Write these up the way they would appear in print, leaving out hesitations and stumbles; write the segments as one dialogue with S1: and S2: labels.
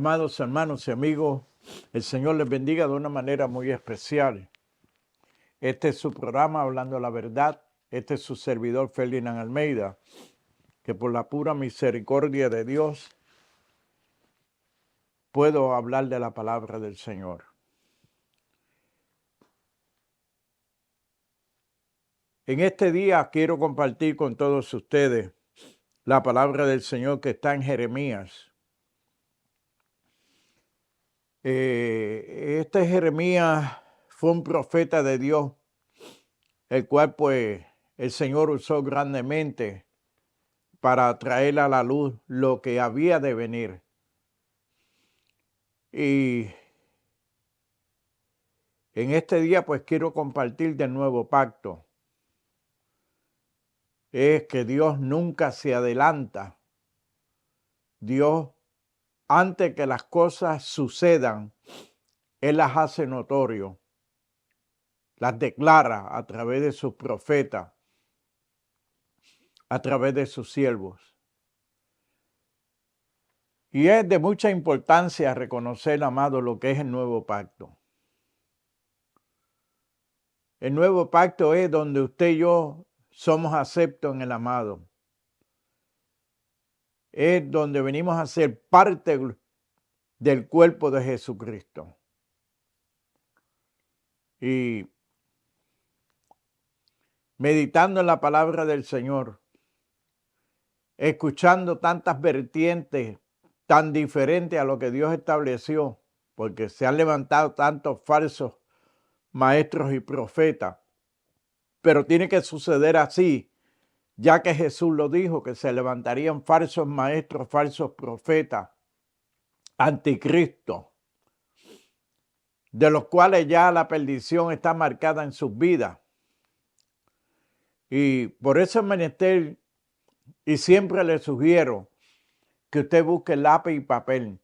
S1: Amados hermanos y amigos, el Señor les bendiga de una manera muy especial. Este es su programa Hablando la Verdad. Este es su servidor Ferdinand Almeida, que por la pura misericordia de Dios puedo hablar de la palabra del Señor. En este día quiero compartir con todos ustedes la palabra del Señor que está en Jeremías. Este Jeremías fue un profeta de Dios, el cual pues el Señor usó grandemente para traer a la luz lo que había de venir. Y en este día pues quiero compartir del nuevo pacto. Es que Dios nunca se adelanta. Dios, antes que las cosas sucedan, Él las hace notorio. Las declara a través de sus profetas, a través de sus siervos. Y es de mucha importancia reconocer, amado, lo que es el nuevo pacto. El nuevo pacto es donde usted y yo somos aceptos en el amado. Es donde venimos a ser parte del cuerpo de Jesucristo. Y meditando en la palabra del Señor, escuchando tantas vertientes tan diferentes a lo que Dios estableció, porque se han levantado tantos falsos maestros y profetas, pero tiene que suceder así, ya que Jesús lo dijo, que se levantarían falsos maestros, falsos profetas, anticristo, de los cuales ya la perdición está marcada en sus vidas. Y por eso es menester, y siempre le sugiero, que usted busque lápiz y papel,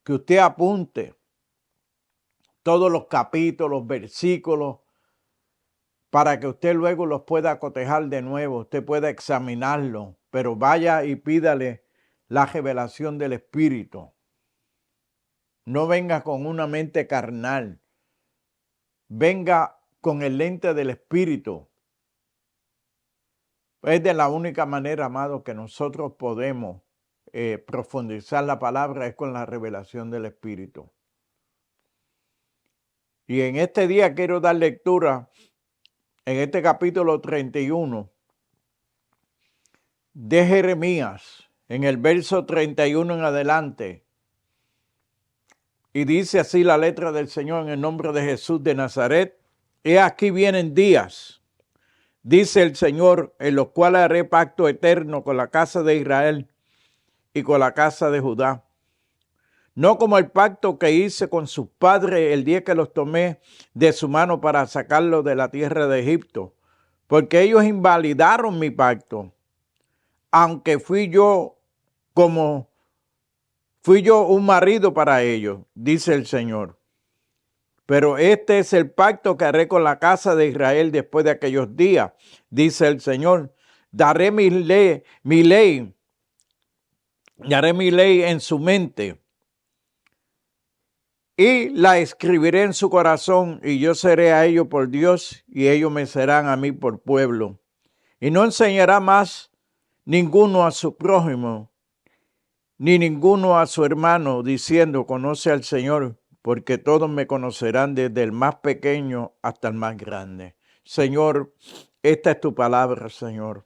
S1: que usted apunte todos los capítulos, versículos, para que usted luego los pueda cotejar de nuevo, usted pueda examinarlo, pero vaya y pídale la revelación del Espíritu. No venga con una mente carnal, venga con el lente del Espíritu. Es de la única manera, amado, que nosotros podemos profundizar la palabra, es con la revelación del Espíritu. Y en este día quiero dar lectura en este capítulo 31 de Jeremías, en el verso 31 en adelante. Y dice así la letra del Señor en el nombre de Jesús de Nazaret. He aquí vienen días, dice el Señor, en los cuales haré pacto eterno con la casa de Israel y con la casa de Judá. No como el pacto que hice con sus padres el día que los tomé de su mano para sacarlos de la tierra de Egipto, porque ellos invalidaron mi pacto, aunque fui yo un marido para ellos, dice el Señor. Pero este es el pacto que haré con la casa de Israel después de aquellos días, dice el Señor. Daré mi ley en su mente y la escribiré en su corazón, y yo seré a ellos por Dios y ellos me serán a mí por pueblo. Y no enseñará más ninguno a su prójimo, ni ninguno a su hermano, diciendo, conoce al Señor, porque todos me conocerán desde el más pequeño hasta el más grande. Señor, esta es tu palabra, Señor,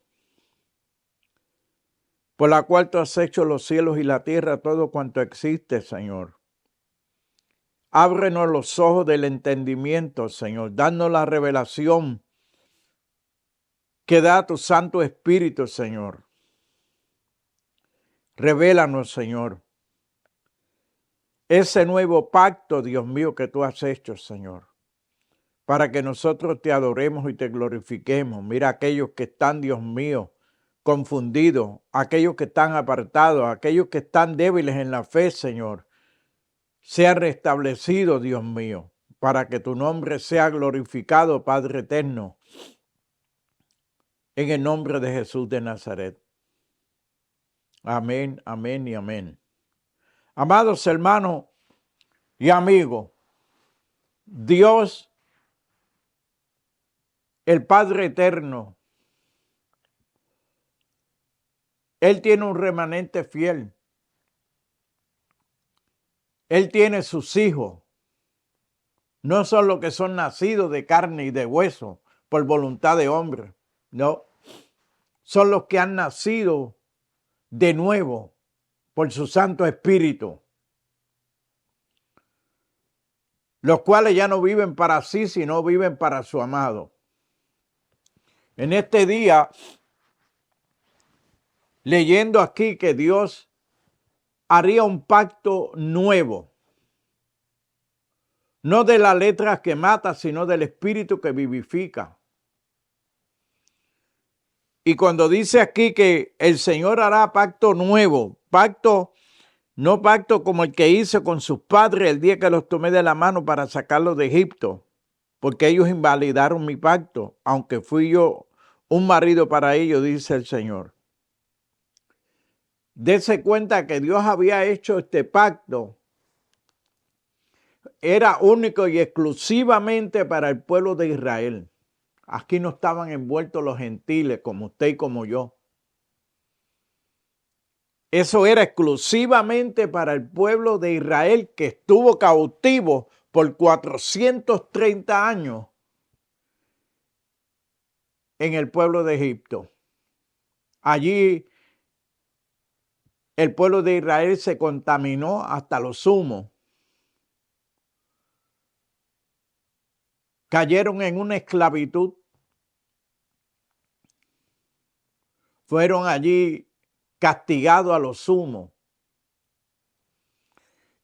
S1: por la cual tú has hecho los cielos y la tierra, todo cuanto existe, Señor. Ábrenos los ojos del entendimiento, Señor, danos la revelación que da tu Santo Espíritu, Señor. Revélanos, Señor, ese nuevo pacto, Dios mío, que tú has hecho, Señor, para que nosotros te adoremos y te glorifiquemos. Mira aquellos que están, Dios mío, confundidos, aquellos que están apartados, aquellos que están débiles en la fe, Señor, sean restablecidos, Dios mío, para que tu nombre sea glorificado, Padre eterno, en el nombre de Jesús de Nazaret. Amén, amén y amén. Amados hermanos y amigos, Dios, el Padre eterno, Él tiene un remanente fiel. Él tiene sus hijos. No son los que son nacidos de carne y de hueso por voluntad de hombre. No. Son los que han nacido de nuevo por su Santo Espíritu. Los cuales ya no viven para sí, sino viven para su amado. En este día, leyendo aquí que Dios haría un pacto nuevo. No de la letra que mata, sino del Espíritu que vivifica. Y cuando dice aquí que el Señor hará pacto nuevo, no pacto como el que hice con sus padres el día que los tomé de la mano para sacarlos de Egipto, porque ellos invalidaron mi pacto, aunque fui yo un marido para ellos, dice el Señor. Dese cuenta que Dios había hecho este pacto, era único y exclusivamente para el pueblo de Israel. Aquí no estaban envueltos los gentiles como usted y como yo. Eso era exclusivamente para el pueblo de Israel que estuvo cautivo por 430 años en el pueblo de Egipto. Allí el pueblo de Israel se contaminó hasta lo sumo. Cayeron en una esclavitud. Fueron allí castigados a lo sumo.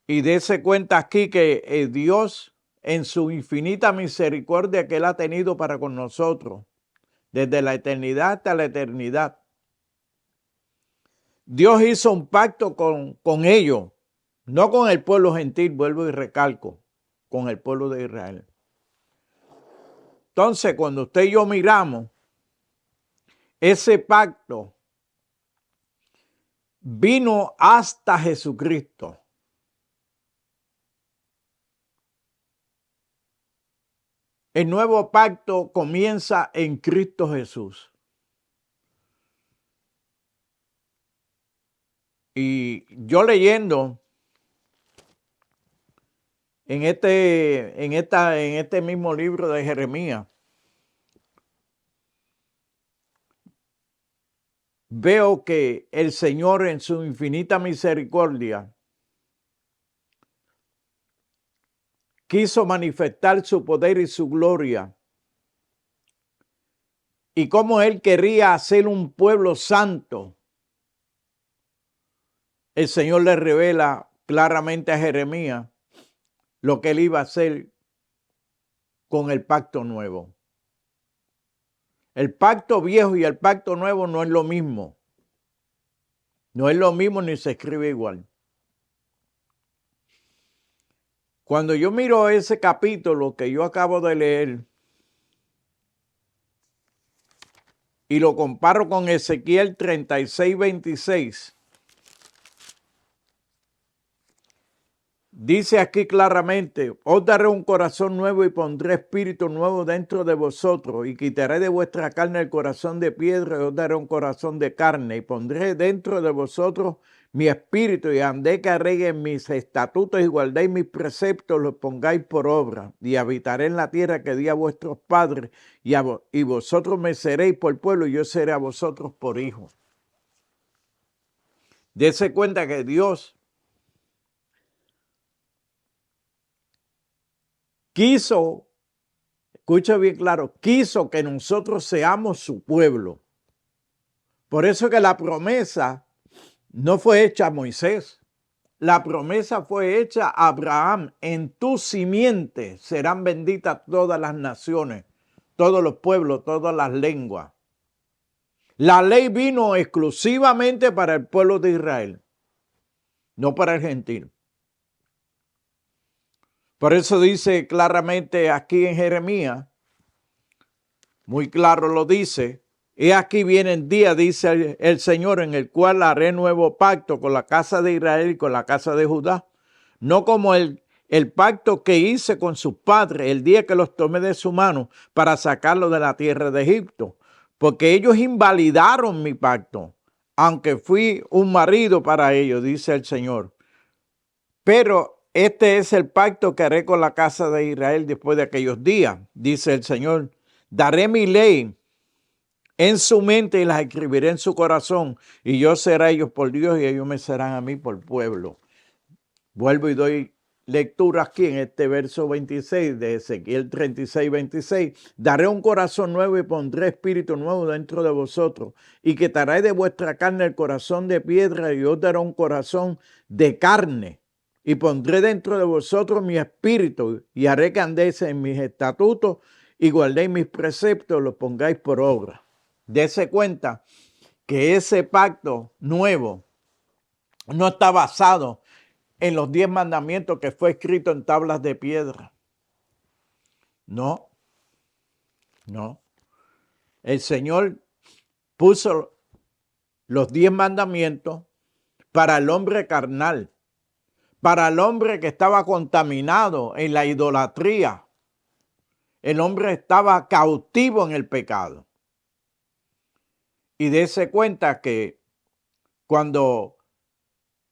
S1: Y dése cuenta aquí que Dios, en su infinita misericordia que Él ha tenido para con nosotros, desde la eternidad hasta la eternidad, Dios hizo un pacto con ellos, no con el pueblo gentil, vuelvo y recalco, con el pueblo de Israel. Entonces, cuando usted y yo miramos ese pacto, vino hasta Jesucristo. El nuevo pacto comienza en Cristo Jesús. Y yo leyendo en este mismo libro de Jeremías, veo que el Señor en su infinita misericordia quiso manifestar su poder y su gloria, y cómo Él quería hacer un pueblo santo. El Señor le revela claramente a Jeremías lo que Él iba a hacer con el pacto nuevo. El pacto viejo y el pacto nuevo no es lo mismo. No es lo mismo ni se escribe igual. Cuando yo miro ese capítulo que yo acabo de leer y lo comparo con Ezequiel 36:26, dice aquí claramente: os daré un corazón nuevo y pondré espíritu nuevo dentro de vosotros, y quitaré de vuestra carne el corazón de piedra, y os daré un corazón de carne, y pondré dentro de vosotros mi espíritu, y andé que arreguen mis estatutos y guardéis mis preceptos, los pongáis por obra, y habitaré en la tierra que di a vuestros padres, y vosotros me seréis por pueblo, y yo seré a vosotros por hijos. Dese cuenta que Dios quiso, escucha bien claro, quiso que nosotros seamos su pueblo. Por eso que la promesa no fue hecha a Moisés. La promesa fue hecha a Abraham: en tu simiente serán benditas todas las naciones, todos los pueblos, todas las lenguas. La ley vino exclusivamente para el pueblo de Israel, no para el gentil. Por eso dice claramente aquí en Jeremías, muy claro lo dice, He aquí vienen días, dice el Señor, en el cual haré nuevo pacto con la casa de Israel y con la casa de Judá, no como el pacto que hice con sus padres el día que los tomé de su mano para sacarlos de la tierra de Egipto, porque ellos invalidaron mi pacto, aunque fui un marido para ellos, dice el Señor. Pero este es el pacto que haré con la casa de Israel después de aquellos días, dice el Señor. Daré mi ley en su mente y las escribiré en su corazón, y yo seré a ellos por Dios y ellos me serán a mí por pueblo. Vuelvo y doy lectura aquí en este verso 26 de Ezequiel 36, 26. Daré un corazón nuevo y pondré espíritu nuevo dentro de vosotros, y quitaré de vuestra carne el corazón de piedra, y os daré un corazón de carne, y pondré dentro de vosotros mi espíritu, y haré que andéis en mis estatutos y guardéis mis preceptos, los pongáis por obra. Dese cuenta que ese pacto nuevo no está basado en los 10 mandamientos que fue escrito en tablas de piedra. No. El Señor puso los 10 mandamientos para el hombre carnal, para el hombre que estaba contaminado en la idolatría. El hombre estaba cautivo en el pecado. Y dése cuenta que cuando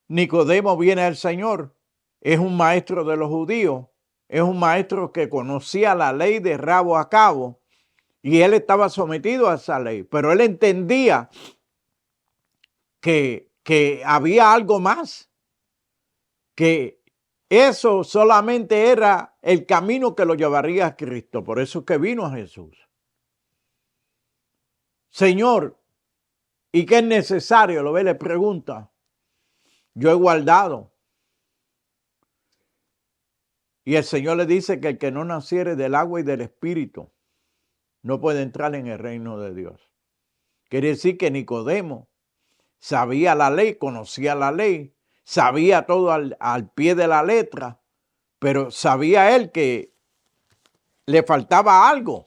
S1: Nicodemo viene al Señor, es un maestro de los judíos, es un maestro que conocía la ley de rabo a cabo y él estaba sometido a esa ley, pero él entendía que había algo más, que eso solamente era el camino que lo llevaría a Cristo. Por eso es que vino a Jesús. Señor, ¿y qué es necesario? Lo ve, le pregunta. Yo he guardado. Y el Señor le dice que el que no naciere del agua y del espíritu no puede entrar en el reino de Dios. Quiere decir que Nicodemo sabía la ley, conocía la ley, sabía todo al pie de la letra, pero sabía él que le faltaba algo.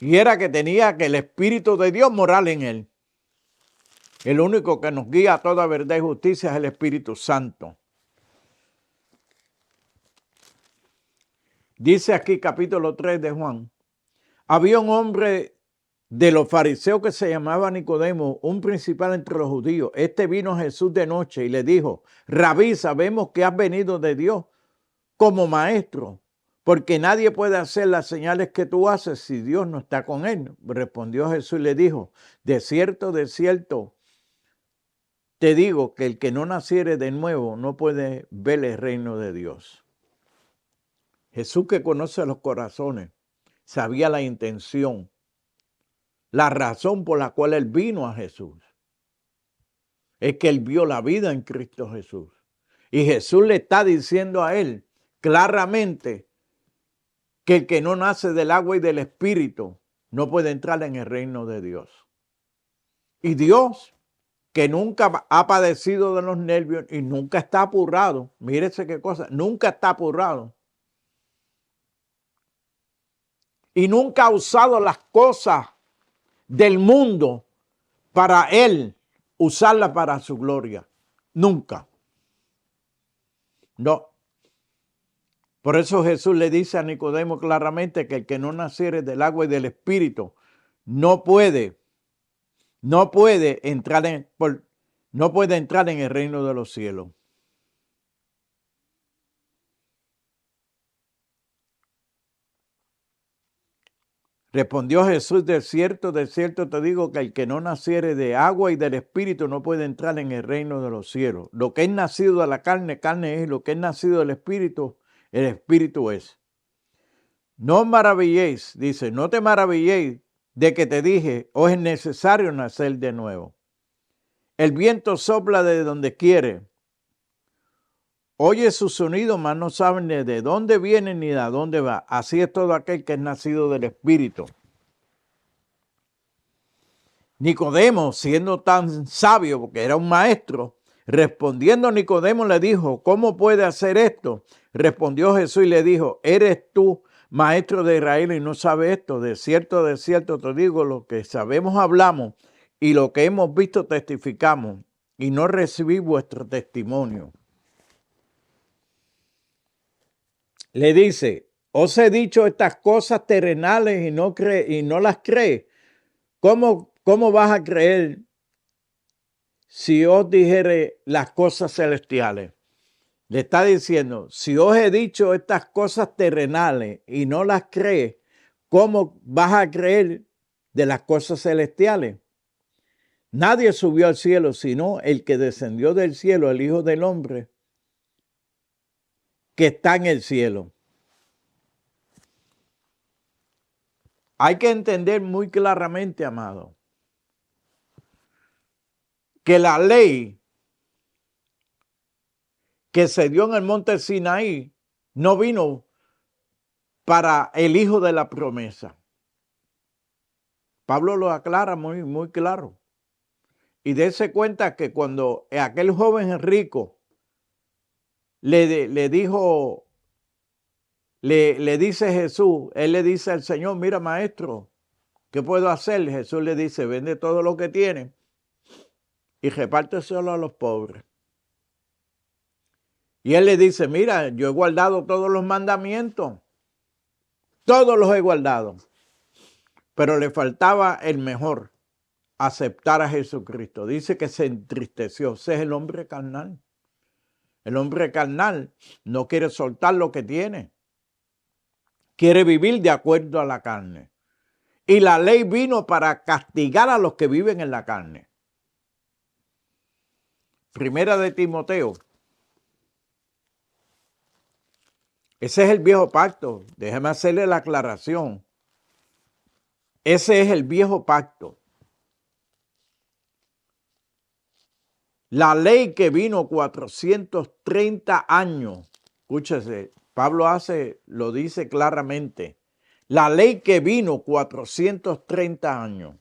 S1: Y era que tenía que el Espíritu de Dios morar en él. El único que nos guía a toda verdad y justicia es el Espíritu Santo. Dice aquí capítulo 3 de Juan. Había un hombre de los fariseos que se llamaba Nicodemo, un principal entre los judíos. Este vino a Jesús de noche y le dijo: Rabí, sabemos que has venido de Dios como maestro, porque nadie puede hacer las señales que tú haces si Dios no está con él. Respondió Jesús y le dijo: de cierto, te digo que el que no naciere de nuevo no puede ver el reino de Dios. Jesús, que conoce los corazones, sabía la intención, la razón por la cual él vino a Jesús. Es que él vio la vida en Cristo Jesús. Y Jesús le está diciendo a él claramente que el que no nace del agua y del espíritu no puede entrar en el reino de Dios. Y Dios, que nunca ha padecido de los nervios y nunca está apurado, mírese qué cosa, nunca está apurado. Y nunca ha usado las cosas del mundo para él usarlas para su gloria. Nunca. No. Por eso Jesús le dice a Nicodemo claramente que el que no naciere del agua y del espíritu no puede entrar en el reino de los cielos. Respondió Jesús: de cierto te digo que el que no naciere de agua y del espíritu no puede entrar en el reino de los cielos. Lo que es nacido de la carne, carne es, y lo que es nacido del espíritu, el espíritu es. No os maravilléis, dice, no te maravilléis de que te dije, os es necesario nacer de nuevo. El viento sopla de donde quiere. Oye su sonido, mas no saben ni de dónde viene ni de dónde va. Así es todo aquel que es nacido del Espíritu. Nicodemo, siendo tan sabio, porque era un maestro, respondiendo Nicodemo le dijo: ¿cómo puede hacer esto? Respondió Jesús y le dijo: ¿eres tú maestro de Israel y no sabe esto? De cierto te digo, lo que sabemos hablamos y lo que hemos visto testificamos y no recibí vuestro testimonio. Le dice, os he dicho estas cosas terrenales y no las crees. ¿Cómo vas a creer si os dijere las cosas celestiales? Le está diciendo, si os he dicho estas cosas terrenales y no las crees, ¿cómo vas a creer de las cosas celestiales? Nadie subió al cielo, sino el que descendió del cielo, el Hijo del Hombre, que está en el cielo. Hay que entender muy claramente, amado, que la ley que se dio en el monte Sinaí no vino para el hijo de la promesa. Pablo lo aclara muy claro. Y dése cuenta que cuando aquel joven rico le dice Jesús, él le dice al Señor, mira maestro, ¿qué puedo hacer? Jesús le dice, vende todo lo que tiene y repárteselo a los pobres. Y él le dice, mira, yo he guardado todos los mandamientos, todos los he guardado, pero le faltaba el mejor, aceptar a Jesucristo. Dice que se entristeció, ese es el hombre carnal. El hombre carnal no quiere soltar lo que tiene, quiere vivir de acuerdo a la carne. Y la ley vino para castigar a los que viven en la carne. Primera de Timoteo. Ese es el viejo pacto. Déjeme hacerle la aclaración. Ese es el viejo pacto. La ley que vino 430 años. Escúchese, Pablo lo dice claramente. La ley que vino 430 años.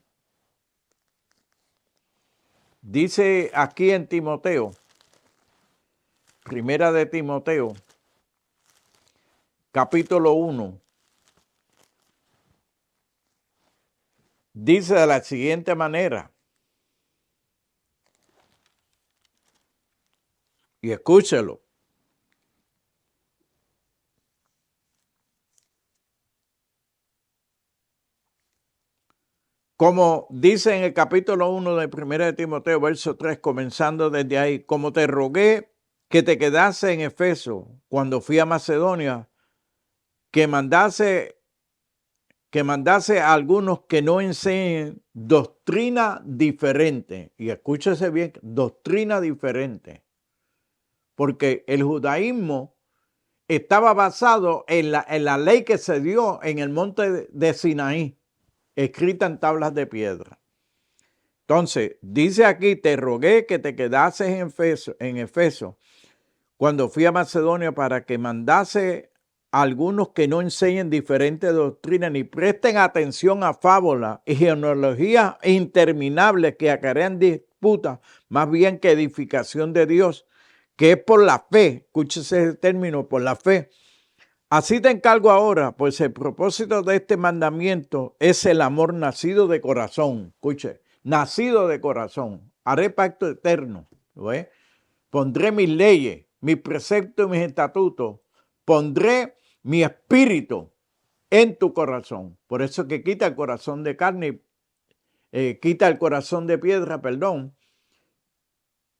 S1: Dice aquí en Timoteo, Primera de Timoteo, capítulo 1. Dice de la siguiente manera. Y escúchelo. Como dice en el capítulo 1 de 1 de Timoteo, verso 3, comenzando desde ahí, como te rogué que te quedase en Efeso cuando fui a Macedonia, que mandase a algunos que no enseñen doctrina diferente. Y escúchese bien, doctrina diferente. Porque el judaísmo estaba basado en la ley que se dio en el monte de Sinaí, escrita en tablas de piedra. Entonces, dice aquí, te rogué que te quedases en Efeso cuando fui a Macedonia para que mandase a algunos que no enseñen diferentes doctrinas ni presten atención a fábulas y genealogías interminables que acarrean disputas, más bien que edificación de Dios, que es por la fe. Escúchese el término, por la fe. Así te encargo ahora, pues el propósito de este mandamiento es el amor nacido de corazón. Escuche, nacido de corazón. Haré pacto eterno. ¿Ve? Pondré mis leyes, mis preceptos y mis estatutos. Pondré mi espíritu en tu corazón. Por eso que quita el corazón de carne, quita el corazón de piedra, perdón,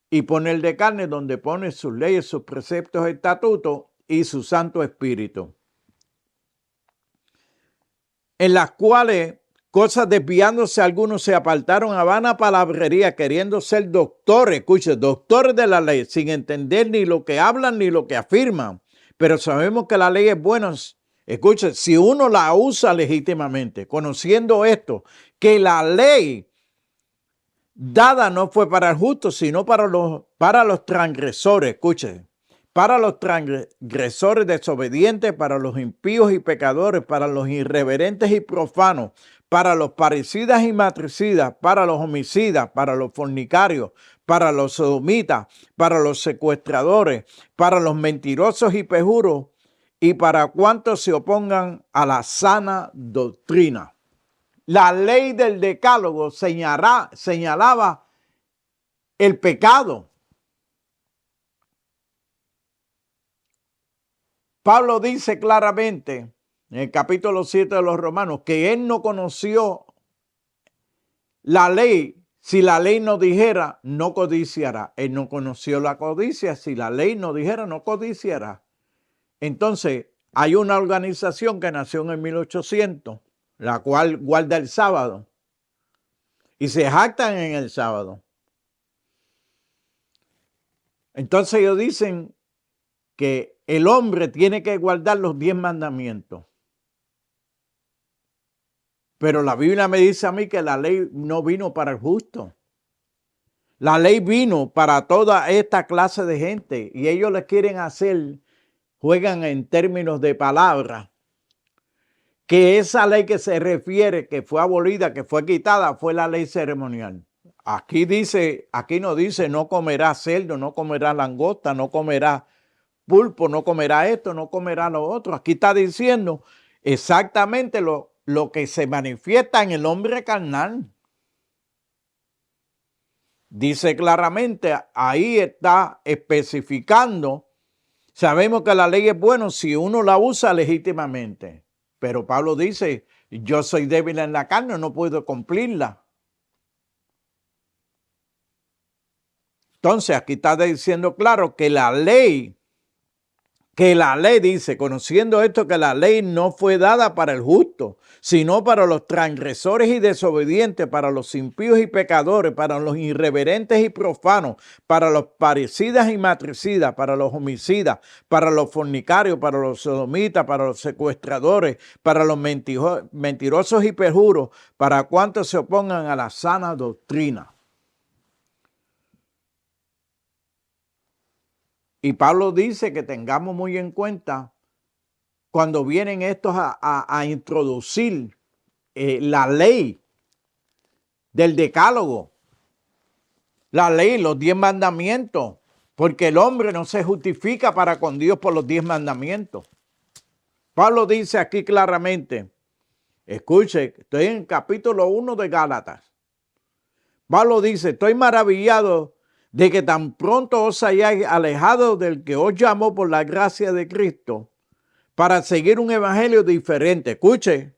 S1: y pone el de carne donde pone sus leyes, sus preceptos, estatutos y su Santo Espíritu, en las cuales cosas desviándose algunos se apartaron a vana palabrería, queriendo ser doctores, escuche, doctores de la ley, sin entender ni lo que hablan ni lo que afirman. Pero sabemos que la ley es buena, escuche, si uno la usa legítimamente, conociendo esto, que la ley dada no fue para el justo, sino para los transgresores, escuche, para los transgresores desobedientes, para los impíos y pecadores, para los irreverentes y profanos, para los parricidas y matricidas, para los homicidas, para los fornicarios, para los sodomitas, para los secuestradores, para los mentirosos y perjuros y para cuantos se opongan a la sana doctrina. La ley del decálogo señalaba el pecado. Pablo dice claramente en el capítulo 7 de los Romanos que él no conoció la ley. Si la ley no dijera, no codiciará. Él no conoció la codicia. Si la ley no dijera, no codiciará. Entonces, hay una organización que nació en el 1800, la cual guarda el sábado y se jactan en el sábado. Entonces ellos dicen que el hombre tiene que guardar los 10 mandamientos. Pero la Biblia me dice a mí que la ley no vino para el justo. La ley vino para toda esta clase de gente y ellos le quieren hacer, juegan en términos de palabras, que esa ley que se refiere, que fue abolida, que fue quitada, fue la ley ceremonial. Aquí no dice no comerá cerdo, no comerá langosta, no comerá pulpo, no comerá esto, no comerá lo otro. Aquí está diciendo exactamente lo que se manifiesta en el hombre carnal. Dice claramente, ahí está especificando. Sabemos que la ley es buena si uno la usa legítimamente. Pero Pablo dice, yo soy débil en la carne, no puedo cumplirla. Entonces aquí está diciendo claro que la ley dice, conociendo esto, que la ley no fue dada para el justo, sino para los transgresores y desobedientes, para los impíos y pecadores, para los irreverentes y profanos, para los parricidas y matricidas, para los homicidas, para los fornicarios, para los sodomitas, para los secuestradores, para los mentirosos y perjuros, para cuantos se opongan a la sana doctrina. Y Pablo dice que tengamos muy en cuenta cuando vienen estos a introducir la ley del decálogo, la ley, los 10 mandamientos, porque el hombre no se justifica para con Dios por los 10 mandamientos. Pablo dice aquí claramente, escuche, estoy en el capítulo 1 de Gálatas. Pablo dice, estoy maravillado de que tan pronto os hayáis alejado del que os llamó por la gracia de Cristo para seguir un evangelio diferente. Escuche,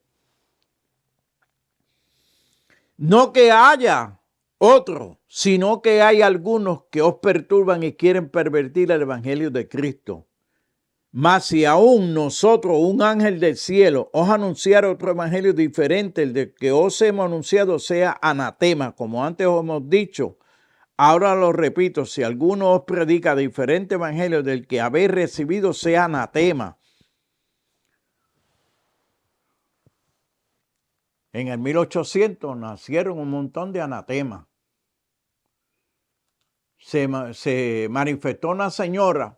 S1: no que haya otro, sino que hay algunos que os perturban y quieren pervertir el evangelio de Cristo. Mas si aún nosotros, un ángel del cielo, os anunciara otro evangelio diferente, el de que os hemos anunciado sea anatema, como antes os hemos dicho. Ahora lo repito, si alguno os predica diferente evangelio del que habéis recibido, sea anatema. En el 1800 nacieron un montón de anatemas. Se manifestó una señora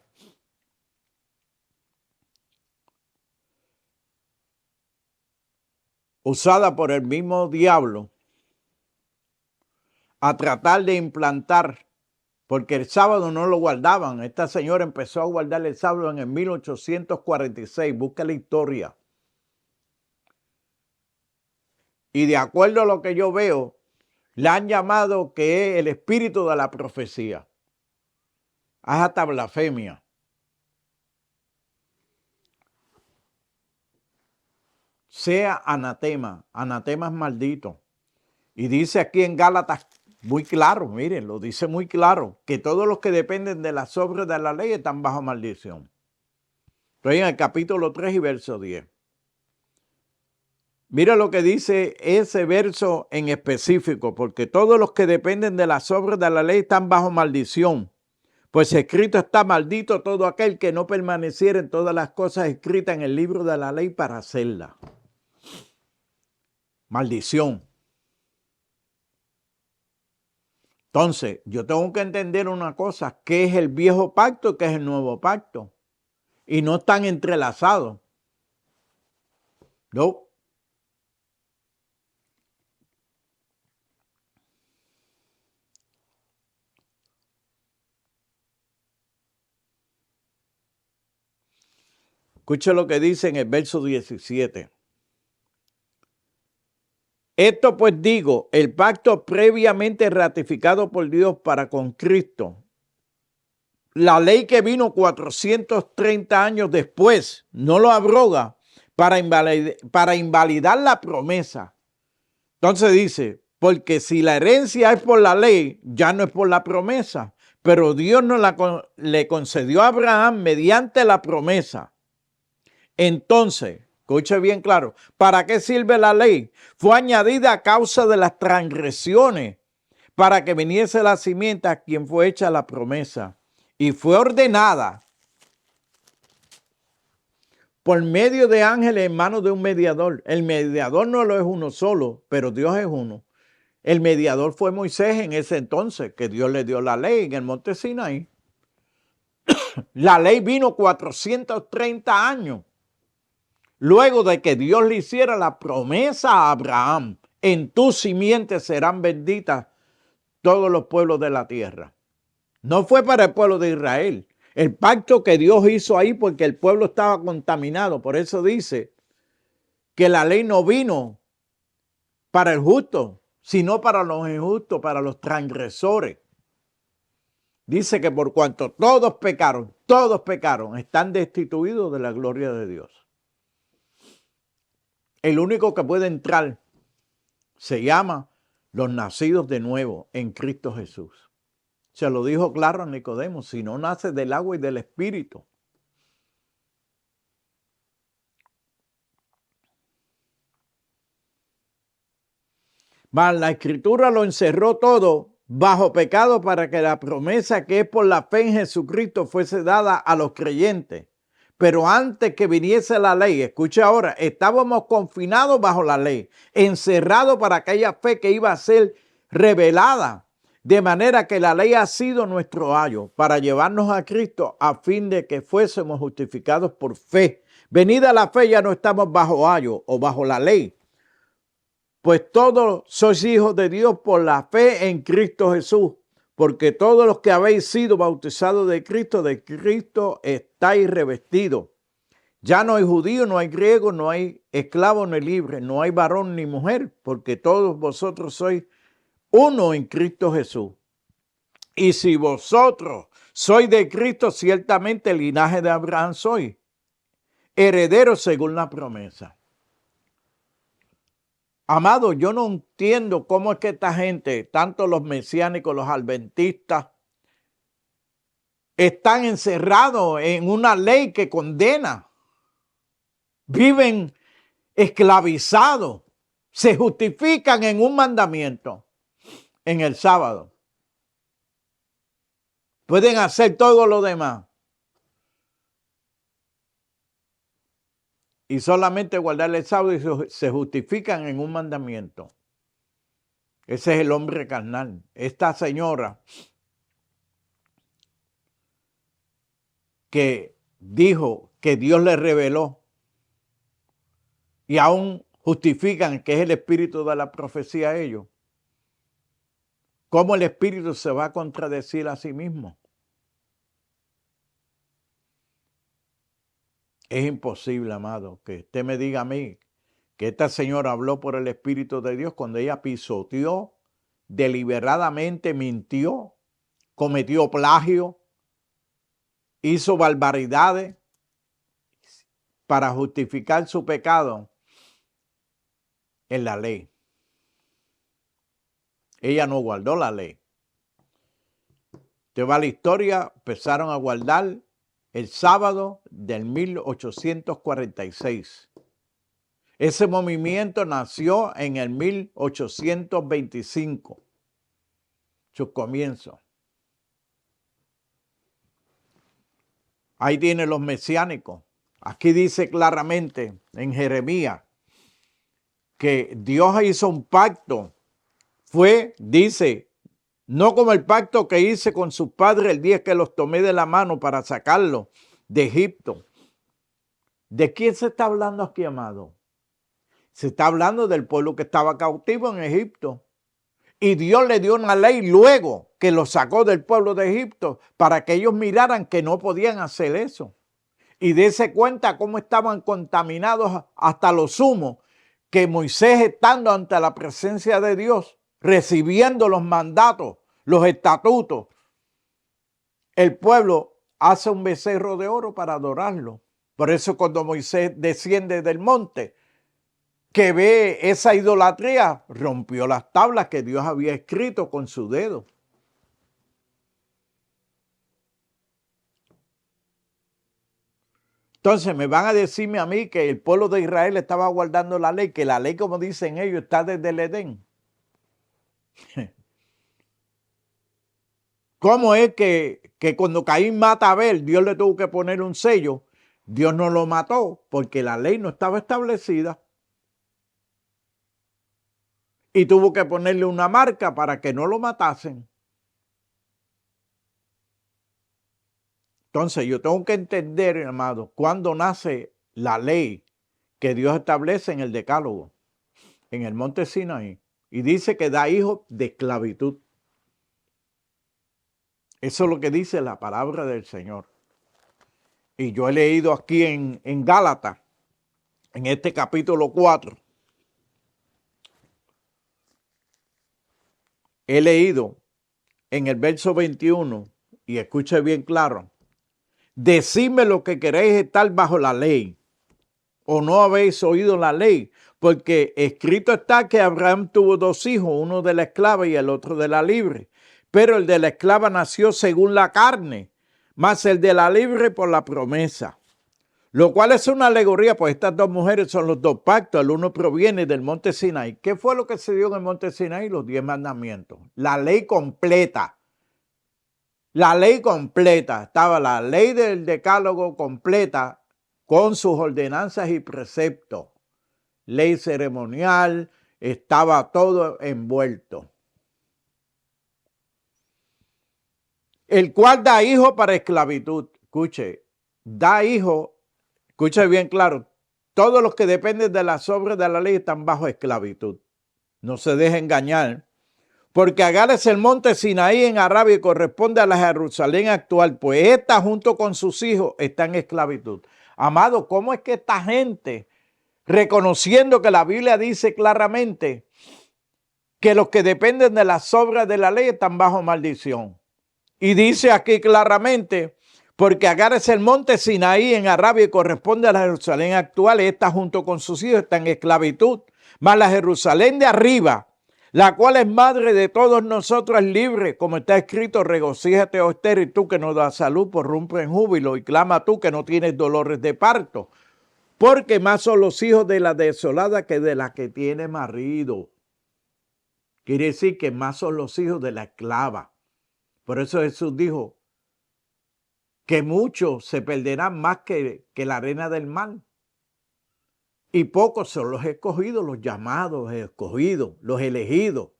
S1: usada por el mismo diablo a tratar de implantar, porque el sábado no lo guardaban. Esta señora empezó a guardar el sábado en el 1846. Busca la historia. Y de acuerdo a lo que yo veo, le han llamado que es el espíritu de la profecía. Es hasta blasfemia. Sea anatema. Anatema es maldito. Y dice aquí en Gálatas muy claro, miren, lo dice muy claro, que todos los que dependen de las obras de la ley están bajo maldición. Estoy en el capítulo 3 y verso 10. Mira lo que dice ese verso en específico, porque todos los que dependen de las obras de la ley están bajo maldición. Pues escrito está: maldito todo aquel que no permaneciera en todas las cosas escritas en el libro de la ley para hacerlas. Maldición. Entonces, yo tengo que entender una cosa: ¿qué es el viejo pacto y qué es el nuevo pacto? Y no están entrelazados. No. Escuche lo que dice en el verso 17. Esto pues digo, el pacto previamente ratificado por Dios para con Cristo, la ley que vino 430 años después, no lo abroga para invalidar la promesa. Entonces dice, porque si la herencia es por la ley, ya no es por la promesa, pero Dios le concedió a Abraham mediante la promesa. Entonces, escuche bien claro, ¿para qué sirve la ley? Fue añadida a causa de las transgresiones, para que viniese la simiente a quien fue hecha la promesa. Y fue ordenada por medio de ángeles en manos de un mediador. El mediador no lo es uno solo, pero Dios es uno. El mediador fue Moisés en ese entonces, que Dios le dio la ley en el monte Sinaí. La ley vino 430 años. Luego de que Dios le hiciera la promesa a Abraham, en tu simiente serán benditas todos los pueblos de la tierra. No fue para el pueblo de Israel. El pacto que Dios hizo ahí porque el pueblo estaba contaminado. Por eso dice que la ley no vino para el justo, sino para los injustos, para los transgresores. Dice que por cuanto todos pecaron, están destituidos de la gloria de Dios. El único que puede entrar se llama los nacidos de nuevo en Cristo Jesús. Se lo dijo claro a Nicodemo, si no nace del agua y del espíritu. Mas la escritura lo encerró todo bajo pecado para que la promesa que es por la fe en Jesucristo fuese dada a los creyentes. Pero antes que viniese la ley, escucha ahora, estábamos confinados bajo la ley, encerrados para aquella fe que iba a ser revelada. De manera que la ley ha sido nuestro ayo para llevarnos a Cristo a fin de que fuésemos justificados por fe. Venida la fe ya no estamos bajo ayo o bajo la ley. Pues todos sois hijos de Dios por la fe en Cristo Jesús. Porque todos los que habéis sido bautizados de Cristo estáis revestidos. Ya no hay judío, no hay griego, no hay esclavo ni libre, no hay varón ni mujer, porque todos vosotros sois uno en Cristo Jesús. Y si vosotros sois de Cristo, ciertamente el linaje de Abraham sois, herederos según la promesa. Amado, yo no entiendo cómo es que esta gente, tanto los mesiánicos, los adventistas, están encerrados en una ley que condena. Viven esclavizados, se justifican en un mandamiento. En el sábado. Pueden hacer todo lo demás. Y solamente guardar el sábado y se justifican en un mandamiento. Ese es el hombre carnal. Esta señora que dijo que Dios le reveló y aún justifican que es el espíritu de la profecía a ellos. ¿Cómo el espíritu se va a contradecir a sí mismo? Es imposible, amado, que usted me diga a mí que esta señora habló por el Espíritu de Dios cuando ella pisoteó, deliberadamente mintió, cometió plagio, hizo barbaridades para justificar su pecado en la ley. Ella no guardó la ley. Te va a la historia, empezaron a guardar el sábado del 1846. Ese movimiento nació en el 1825, su comienzo. Ahí tienen los mesiánicos. Aquí dice claramente en Jeremías que Dios hizo un pacto. Dice, no como el pacto que hice con sus padres el día que los tomé de la mano para sacarlos de Egipto. ¿De quién se está hablando aquí, amado? Se está hablando del pueblo que estaba cautivo en Egipto. Y Dios le dio una ley luego que los sacó del pueblo de Egipto para que ellos miraran que no podían hacer eso. Y dése cuenta cómo estaban contaminados hasta lo sumo, que Moisés, estando ante la presencia de Dios, recibiendo los mandatos, los estatutos, el pueblo hace un becerro de oro para adorarlo. Por eso cuando Moisés desciende del monte, que ve esa idolatría, rompió las tablas que Dios había escrito con su dedo. Entonces me van a decirme a mí que el pueblo de Israel estaba guardando la ley, que la ley, como dicen ellos, está desde el Edén. ¿Cómo es que cuando Caín mata a Abel, Dios le tuvo que poner un sello? Dios no lo mató porque la ley no estaba establecida. Y tuvo que ponerle una marca para que no lo matasen. Entonces yo tengo que entender, hermano, cuándo nace la ley que Dios establece en el Decálogo, en el monte Sinaí, y dice que da hijos de esclavitud. Eso es lo que dice la palabra del Señor. Y yo he leído aquí en Gálatas, en este capítulo 4, he leído en el verso 21, y escuche bien claro, decidme lo que queréis estar bajo la ley, o no habéis oído la ley, porque escrito está que Abraham tuvo dos hijos, uno de la esclava y el otro de la libre. Pero el de la esclava nació según la carne, mas el de la libre por la promesa. Lo cual es una alegoría, pues estas dos mujeres son los dos pactos. El uno proviene del monte Sinaí. ¿Qué fue lo que se dio en el monte Sinaí? Los 10 mandamientos. La ley completa. La ley completa. Estaba la ley del decálogo completa con sus ordenanzas y preceptos. Ley ceremonial, estaba todo envuelto. El cual da hijo para esclavitud. Escuche, da hijo, escuche bien claro, todos los que dependen de las obras de la ley están bajo esclavitud. No se deje engañar. Porque Agar es el monte Sinaí en Arabia y corresponde a la Jerusalén actual, pues esta junto con sus hijos está en esclavitud. Amado, ¿cómo es que esta gente, reconociendo que la Biblia dice claramente que los que dependen de las obras de la ley están bajo maldición? Y dice aquí claramente, porque Agar es el monte Sinaí en Arabia y corresponde a la Jerusalén actual, esta junto con sus hijos está en esclavitud, mas la Jerusalén de arriba, la cual es madre de todos nosotros, es libre, como está escrito, regocíjate, oh estéril, tú que no das salud, prorrumpe en júbilo, y clama tú que no tienes dolores de parto, porque más son los hijos de la desolada que de la que tiene marido. Quiere decir que más son los hijos de la esclava. Por eso Jesús dijo que muchos se perderán más que la arena del mar. Y pocos son los escogidos, los llamados, escogidos, los elegidos.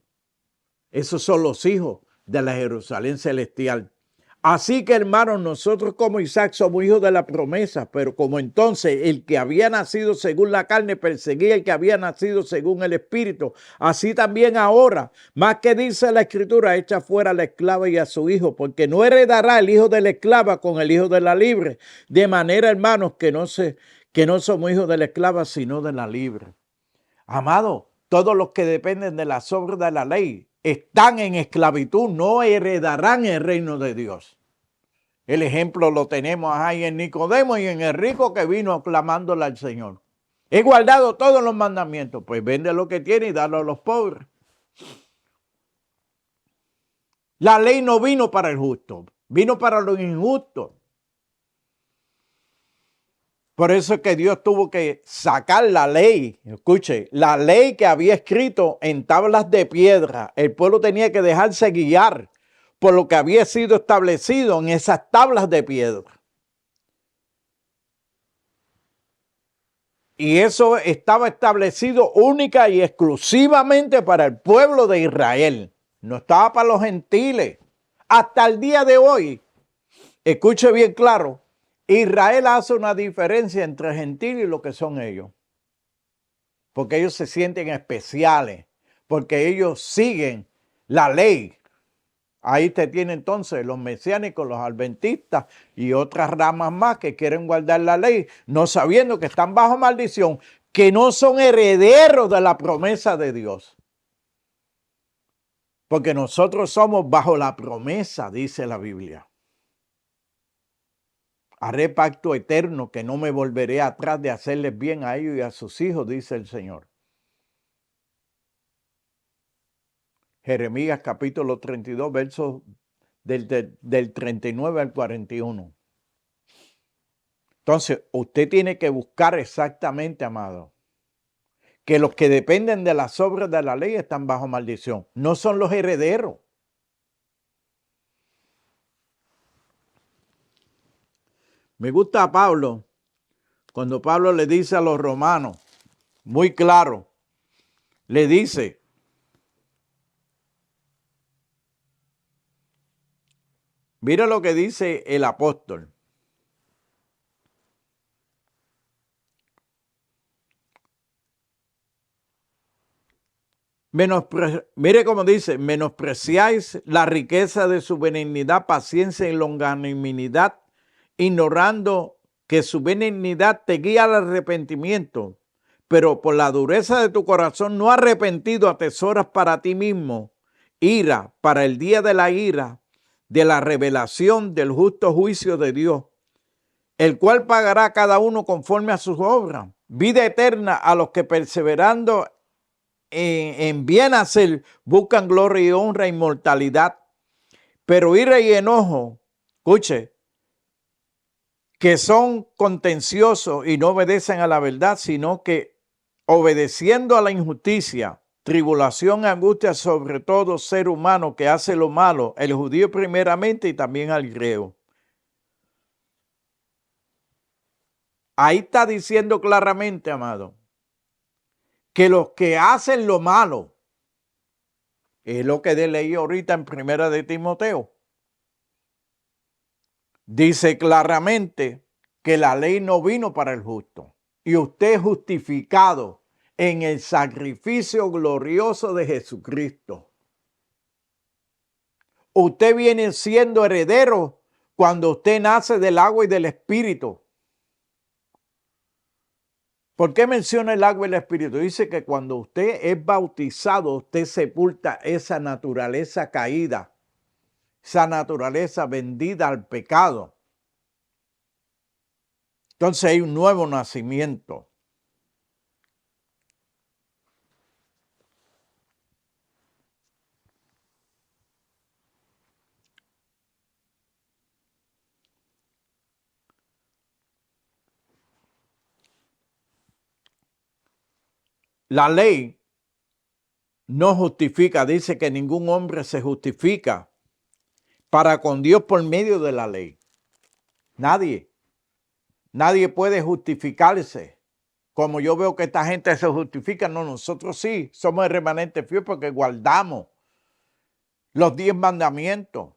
S1: Esos son los hijos de la Jerusalén celestial. Así que, hermanos, nosotros como Isaac somos hijos de la promesa, pero como entonces el que había nacido según la carne perseguía el que había nacido según el Espíritu, así también ahora, más que dice la Escritura, echa fuera a la esclava y a su hijo, porque no heredará el hijo de la esclava con el hijo de la libre. De manera, hermanos, que no somos hijos de la esclava, sino de la libre. Amado, todos los que dependen de las obras de la ley están en esclavitud, no heredarán el reino de Dios. El ejemplo lo tenemos ahí en Nicodemo y en el rico que vino clamándole al Señor. He guardado todos los mandamientos, pues vende lo que tiene y dalo a los pobres. La ley no vino para el justo, vino para los injustos. Por eso es que Dios tuvo que sacar la ley, escuche, la ley que había escrito en tablas de piedra. El pueblo tenía que dejarse guiar por lo que había sido establecido en esas tablas de piedra. Y eso estaba establecido única y exclusivamente para el pueblo de Israel. No estaba para los gentiles. Hasta el día de hoy, escuche bien claro, Israel hace una diferencia entre gentiles y lo que son ellos. Porque ellos se sienten especiales, porque ellos siguen la ley. Ahí te tiene entonces los mesiánicos, los adventistas y otras ramas más que quieren guardar la ley, no sabiendo que están bajo maldición, que no son herederos de la promesa de Dios. Porque nosotros somos bajo la promesa, dice la Biblia. Haré pacto eterno que no me volveré atrás de hacerles bien a ellos y a sus hijos, dice el Señor. Jeremías capítulo 32, versos del 39 al 41. Entonces, usted tiene que buscar exactamente, amado, que los que dependen de las obras de la ley están bajo maldición. No son los herederos. Me gusta a Pablo, cuando Pablo le dice a los romanos, muy claro, le dice, mira lo que dice el apóstol. Mire cómo dice, menospreciáis la riqueza de su benignidad, paciencia y longanimidad, ignorando que su benignidad te guía al arrepentimiento, pero por la dureza de tu corazón no arrepentido atesoras para ti mismo ira para el día de la ira, de la revelación del justo juicio de Dios, el cual pagará a cada uno conforme a sus obras. Vida eterna a los que perseverando en bien hacer buscan gloria y honra, inmortalidad, pero ira y enojo, escuche, que son contenciosos y no obedecen a la verdad, sino que obedeciendo a la injusticia, tribulación, angustia sobre todo ser humano que hace lo malo, el judío primeramente y también al griego. Ahí está diciendo claramente, amado, que los que hacen lo malo, es lo que leí ahorita en Primera de Timoteo, dice claramente que la ley no vino para el justo y usted es justificado en el sacrificio glorioso de Jesucristo. Usted viene siendo heredero cuando usted nace del agua y del espíritu. ¿Por qué menciona el agua y el espíritu? Dice que cuando usted es bautizado, usted sepulta esa naturaleza caída, esa naturaleza vendida al pecado. Entonces hay un nuevo nacimiento. La ley no justifica, dice que ningún hombre se justifica para con Dios por medio de la ley. Nadie puede justificarse. Como yo veo que esta gente se justifica, no, nosotros sí somos el remanente fiel porque guardamos los 10 mandamientos.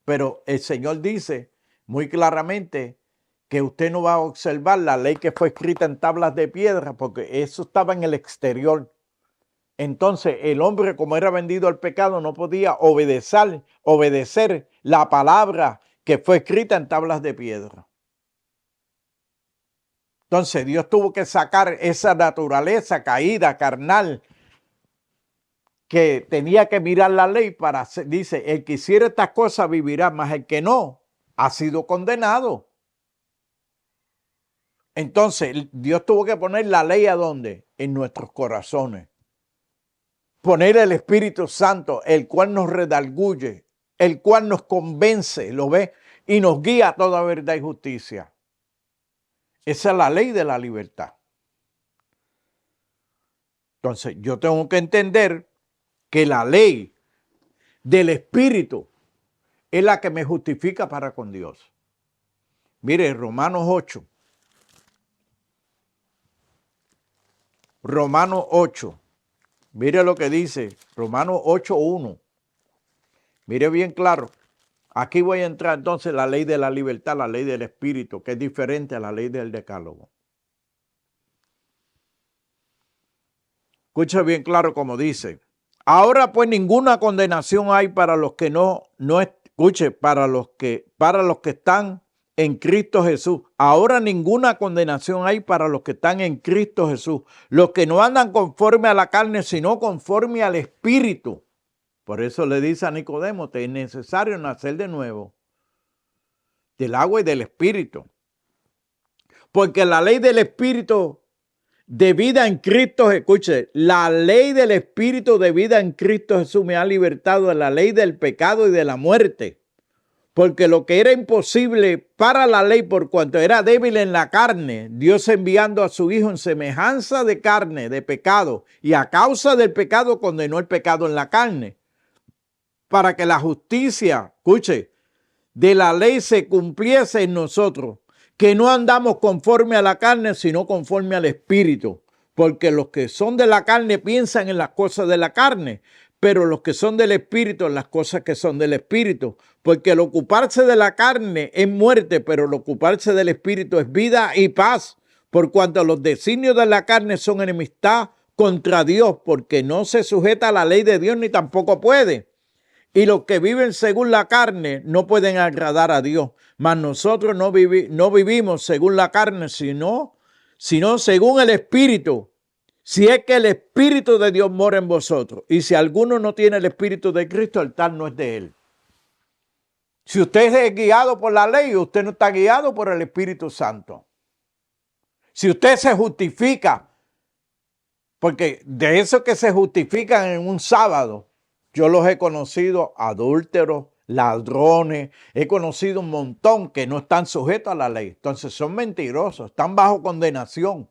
S1: Pero el Señor dice muy claramente que usted no va a observar la ley que fue escrita en tablas de piedra porque eso estaba en el exterior. Entonces el hombre, como era vendido al pecado, no podía obedecer la palabra que fue escrita en tablas de piedra. Entonces Dios tuvo que sacar esa naturaleza caída, carnal, que tenía que mirar la ley para hacer, dice, el que hiciera estas cosas vivirá, mas el que no, ha sido condenado. Entonces Dios tuvo que poner la ley ¿a dónde? En nuestros corazones. Poner el Espíritu Santo, el cual nos redarguye, el cual nos convence, ¿lo ve? Y nos guía a toda verdad y justicia. Esa es la ley de la libertad. Entonces yo tengo que entender que la ley del Espíritu es la que me justifica para con Dios. Mire, Romanos 8. Romanos 8. Mire lo que dice, Romanos 8:1. Mire bien claro. Aquí voy a entrar entonces la ley de la libertad, la ley del Espíritu, que es diferente a la ley del Decálogo. Escucha bien claro como dice. Ahora pues ninguna condenación hay para los que escuche, para los que están en Cristo Jesús. Ahora ninguna condenación hay para los que están en Cristo Jesús. Los que no andan conforme a la carne, sino conforme al Espíritu. Por eso le dice a Nicodemo, te es necesario nacer de nuevo, del agua y del Espíritu. Porque la ley del Espíritu de vida en Cristo, escuche, la ley del Espíritu de vida en Cristo Jesús me ha libertado de la ley del pecado y de la muerte. Porque lo que era imposible para la ley por cuanto era débil en la carne, Dios enviando a su Hijo en semejanza de carne, de pecado, y a causa del pecado condenó el pecado en la carne, para que la justicia, escuche, de la ley se cumpliese en nosotros, que no andamos conforme a la carne, sino conforme al Espíritu. Porque los que son de la carne piensan en las cosas de la carne, pero los que son del Espíritu en las cosas que son del Espíritu. Porque el ocuparse de la carne es muerte, pero el ocuparse del Espíritu es vida y paz. Por cuanto los designios de la carne son enemistad contra Dios, porque no se sujeta a la ley de Dios ni tampoco puede. Y los que viven según la carne no pueden agradar a Dios. Mas nosotros no vivimos según la carne, sino según el Espíritu. Si es que el Espíritu de Dios mora en vosotros. Y si alguno no tiene el Espíritu de Cristo, el tal no es de él. Si usted es guiado por la ley, usted no está guiado por el Espíritu Santo. Si usted se justifica, porque de eso que se justifican en un sábado, yo los he conocido adúlteros, ladrones, he conocido un montón que no están sujetos a la ley. Entonces son mentirosos, están bajo condenación.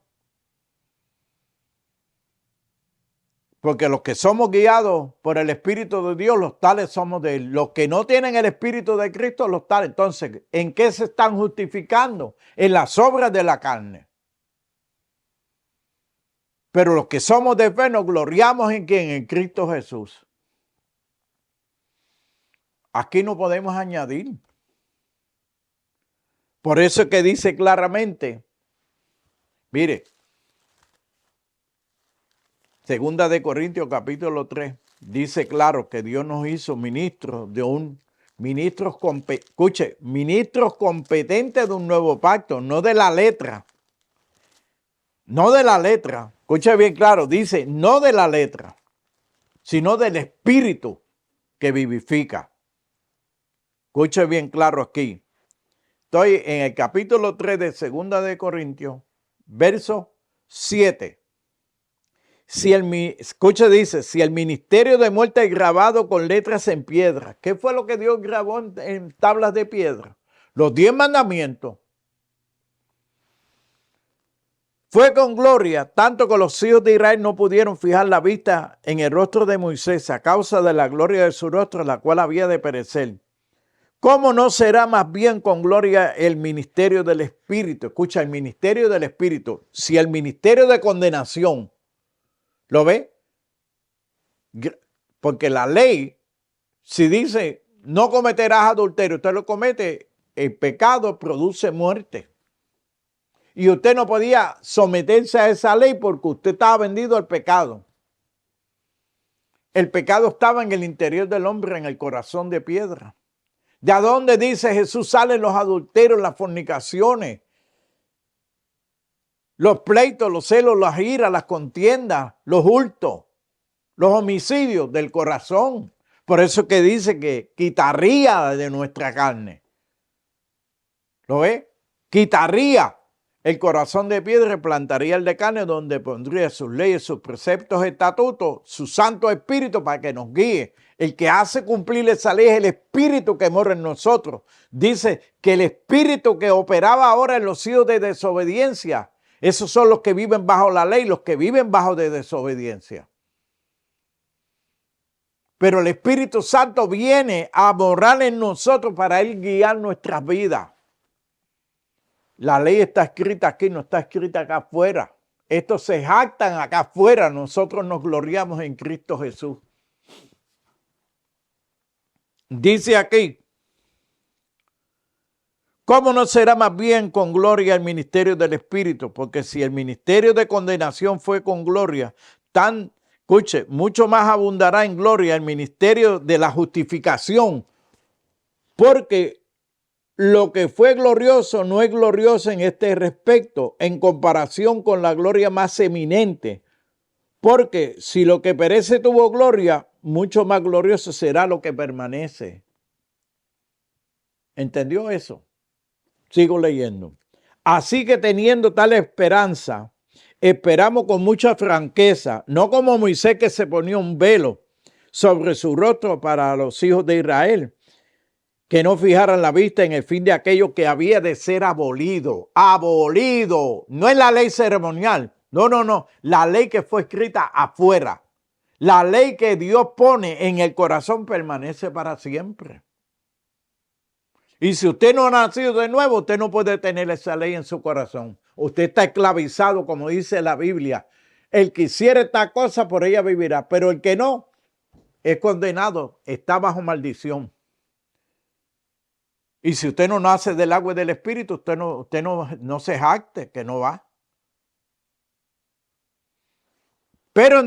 S1: Porque los que somos guiados por el Espíritu de Dios, los tales somos de Él. Los que no tienen el Espíritu de Cristo, los tales. Entonces, ¿en qué se están justificando? En las obras de la carne. Pero los que somos de fe nos gloriamos en ¿quién? En Cristo Jesús. Aquí no podemos añadir. Por eso es que dice claramente, mire, Segunda de Corintios capítulo 3, dice claro que Dios nos hizo ministros ministros competentes de un nuevo pacto, no de la letra. No de la letra. Escuche bien claro, dice no de la letra, sino del Espíritu que vivifica. Escuche bien claro aquí. Estoy en el capítulo 3 de Segunda de Corintios, verso 7. Escucha, dice, si el ministerio de muerte es grabado con letras en piedra, ¿qué fue lo que Dios grabó en tablas de piedra? Los 10 mandamientos. Fue con gloria, tanto que los hijos de Israel no pudieron fijar la vista en el rostro de Moisés a causa de la gloria de su rostro, la cual había de perecer. ¿Cómo no será más bien con gloria el ministerio del Espíritu? Escucha, el ministerio del Espíritu. Si el ministerio de condenación, ¿lo ve? Porque la ley, si dice no cometerás adulterio, usted lo comete, el pecado produce muerte. Y usted no podía someterse a esa ley porque usted estaba vendido al pecado. El pecado estaba en el interior del hombre, en el corazón de piedra. ¿De a dónde dice Jesús salen los adulterios, las fornicaciones, los pleitos, los celos, las iras, las contiendas, los hurtos, los homicidios del corazón? Por eso que dice que quitaría de nuestra carne. ¿Lo ve? Quitaría el corazón de piedra y plantaría el de carne, donde pondría sus leyes, sus preceptos, estatutos, su Santo Espíritu para que nos guíe. El que hace cumplir esa ley es el Espíritu que mora en nosotros. Dice que el Espíritu que operaba ahora en los hijos de desobediencia, esos son los que viven bajo la ley, los que viven bajo de desobediencia. Pero el Espíritu Santo viene a morar en nosotros para Él guiar nuestras vidas. La ley está escrita aquí, no está escrita acá afuera. Estos se jactan acá afuera, nosotros nos gloriamos en Cristo Jesús. Dice aquí, ¿cómo no será más bien con gloria el ministerio del Espíritu? Porque si el ministerio de condenación fue con gloria, tan Escuche, mucho más abundará en gloria el ministerio de la justificación, porque lo que fue glorioso no es glorioso en este respecto, en comparación con la gloria más eminente. Porque si lo que perece tuvo gloria, mucho más glorioso será lo que permanece. ¿Entendió eso? Sigo leyendo. Así que teniendo tal esperanza, esperamos con mucha franqueza, no como Moisés que se ponía un velo sobre su rostro para los hijos de Israel, que no fijaran la vista en el fin de aquello que había de ser abolido. Abolido. No es la ley ceremonial. No. La ley que fue escrita afuera. La ley que Dios pone en el corazón permanece para siempre. Y si usted no ha nacido de nuevo, usted no puede tener esa ley en su corazón. Usted está esclavizado, como dice la Biblia. El que hiciere esta cosa, por ella vivirá. Pero el que no, es condenado, está bajo maldición. Y si usted no nace del agua y del espíritu, usted no se jacte que no va. Pero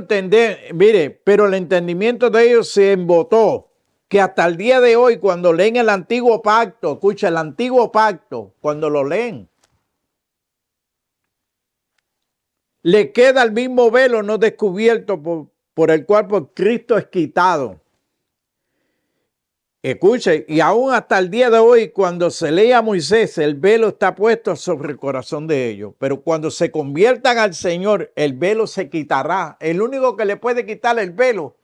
S1: pero el entendimiento de ellos se embotó, que hasta el día de hoy, cuando leen el antiguo pacto, escucha, el antiguo pacto, cuando lo leen, le queda el mismo velo no descubierto por el cual por Cristo es quitado. Escuche, y aún hasta el día de hoy, cuando se lee a Moisés, el velo está puesto sobre el corazón de ellos. Pero cuando se conviertan al Señor, el velo se quitará. El único que le puede quitar el velo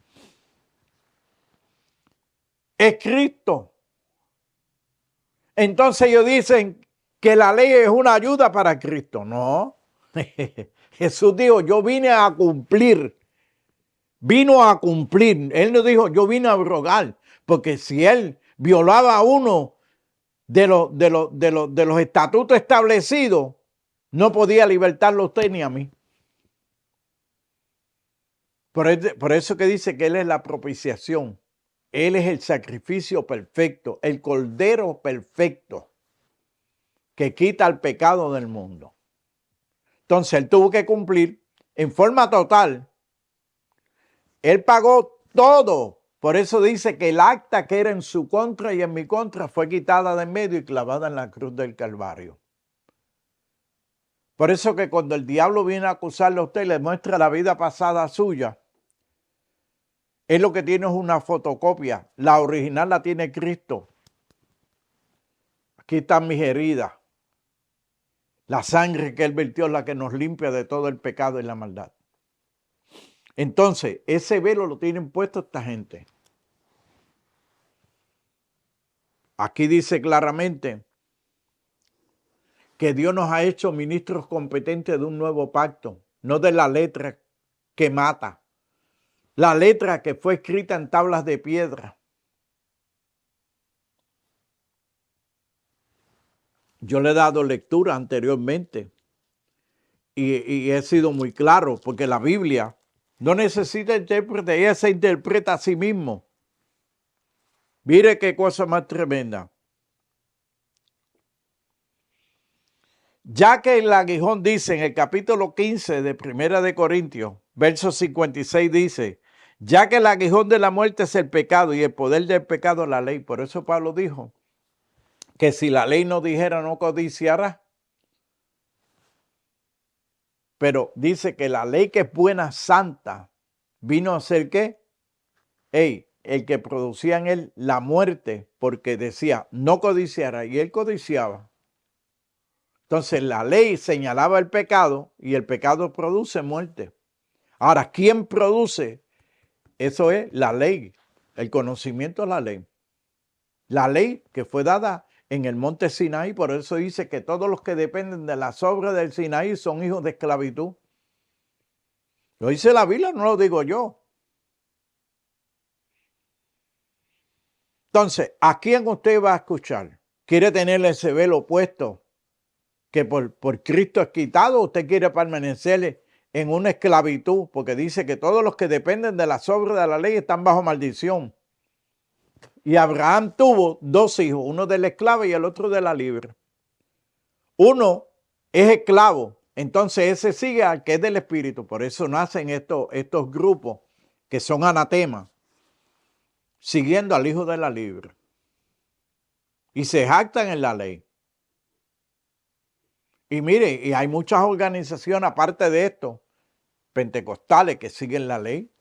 S1: es Cristo. Entonces ellos dicen que la ley es una ayuda para Cristo. No. Jesús dijo, yo vine a cumplir. Vino a cumplir. Él no dijo, yo vine a abrogar. Porque si él violaba a uno de los estatutos establecidos, no podía libertarlo a usted ni a mí. Por eso que dice que él es la propiciación. Él es el sacrificio perfecto, el cordero perfecto que quita el pecado del mundo. Entonces él tuvo que cumplir en forma total. Él pagó todo. Por eso dice que el acta que era en su contra y en mi contra fue quitada de en medio y clavada en la cruz del Calvario. Por eso que cuando el diablo viene a acusarle a usted y le muestra la vida pasada suya, él lo que tiene es una fotocopia. La original la tiene Cristo. Aquí están mis heridas. La sangre que él vertió es la que nos limpia de todo el pecado y la maldad. Entonces, ese velo lo tienen puesto esta gente. Aquí dice claramente que Dios nos ha hecho ministros competentes de un nuevo pacto, no de la letra que mata, la letra que fue escrita en tablas de piedra. Yo le he dado lectura anteriormente y he sido muy claro, porque la Biblia no necesita intérprete, ella se interpreta a sí mismo. Mire qué cosa más tremenda. Ya que el aguijón dice en el capítulo 15 de Primera de Corintios, verso 56 dice, ya que el aguijón de la muerte es el pecado y el poder del pecado la ley. Por eso Pablo dijo que si la ley no dijera no codiciará. Pero dice que la ley que es buena, santa, vino a ser ¿qué? El que producía en él la muerte, porque decía no codiciará y él codiciaba. Entonces la ley señalaba el pecado y el pecado produce muerte. Ahora, ¿quién produce? Eso es la ley, el conocimiento de la ley. La ley que fue dada en el monte Sinaí, por eso dice que todos los que dependen de las obras del Sinaí son hijos de esclavitud. Lo dice la Biblia, no lo digo yo. Entonces, ¿a quién usted va a escuchar? ¿Quiere tener ese velo puesto que por Cristo es quitado? ¿Usted quiere permanecer en una esclavitud? Porque dice que todos los que dependen de las obras de la ley están bajo maldición. Y Abraham tuvo dos hijos, uno de la esclava y el otro de la libre. Uno es esclavo, entonces ese sigue al que es del espíritu. Por eso nacen estos grupos que son anatemas, siguiendo al Hijo de la Libre. Y se jactan en la ley. Y mire, y hay muchas organizaciones, aparte de esto, pentecostales, que siguen la ley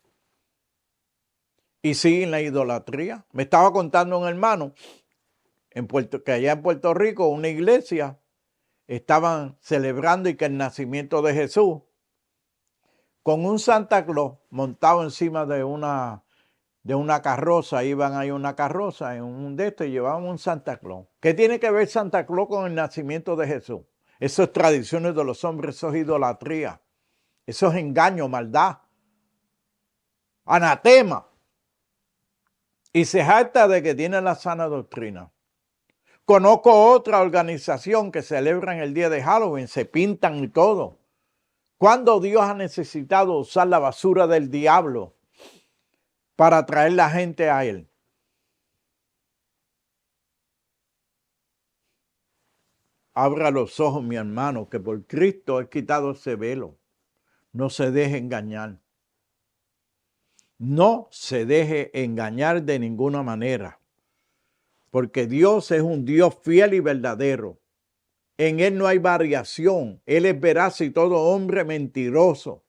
S1: y siguen la idolatría. Me estaba contando un hermano que allá en Puerto Rico, una iglesia, estaban celebrando y que el nacimiento de Jesús, con un Santa Claus montado encima de una carroza, iban ahí una carroza en un de estos y llevaban un Santa Claus. ¿Qué tiene que ver Santa Claus con el nacimiento de Jesús? Eso es tradiciones de los hombres, eso es idolatría, eso es engaño, maldad, anatema. Y se jacta de que tiene la sana doctrina. Conozco otra organización que celebran el día de Halloween, se pintan y todo. ¿Cuándo Dios ha necesitado usar la basura del diablo para atraer la gente a Él? Abra los ojos, mi hermano, que por Cristo he quitado ese velo. No se deje engañar. No se deje engañar de ninguna manera. Porque Dios es un Dios fiel y verdadero. En Él no hay variación. Él es veraz y todo hombre mentiroso.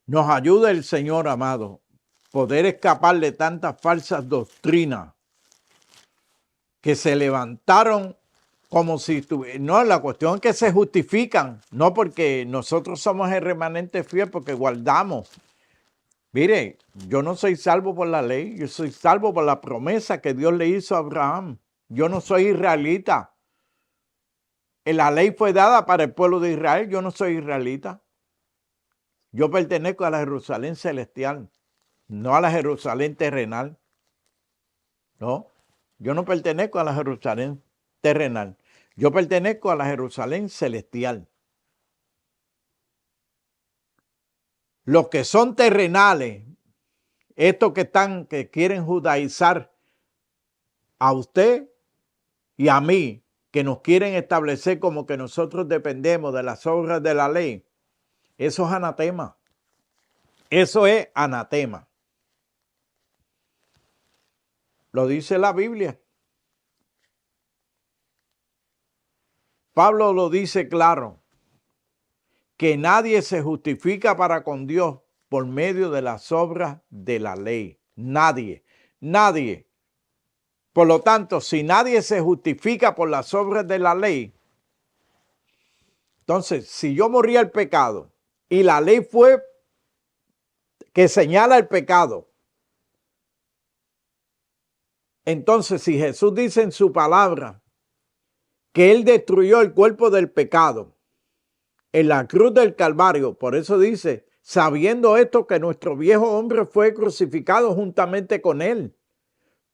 S1: Nos ayuda el Señor, amado, poder escapar de tantas falsas doctrinas que se levantaron como si estuvieran. No, la cuestión es que se justifican, no porque nosotros somos el remanente fiel, porque guardamos. Mire, yo no soy salvo por la ley, yo soy salvo por la promesa que Dios le hizo a Abraham. Yo no soy israelita. La ley fue dada para el pueblo de Israel, yo no soy israelita. Yo pertenezco a la Jerusalén celestial, no a la Jerusalén terrenal. No, yo no pertenezco a la Jerusalén terrenal. Yo pertenezco a la Jerusalén celestial. Los que son terrenales, estos que quieren judaizar a usted y a mí, que nos quieren establecer como que nosotros dependemos de las obras de la ley, eso es anatema. Eso es anatema. Lo dice la Biblia. Pablo lo dice claro, que nadie se justifica para con Dios por medio de las obras de la ley. Nadie, nadie. Por lo tanto, si nadie se justifica por las obras de la ley, entonces, si yo moría el pecado y la ley fue que señala el pecado, entonces si Jesús dice en su palabra que Él destruyó el cuerpo del pecado en la cruz del Calvario, por eso dice, sabiendo esto que nuestro viejo hombre fue crucificado juntamente con Él,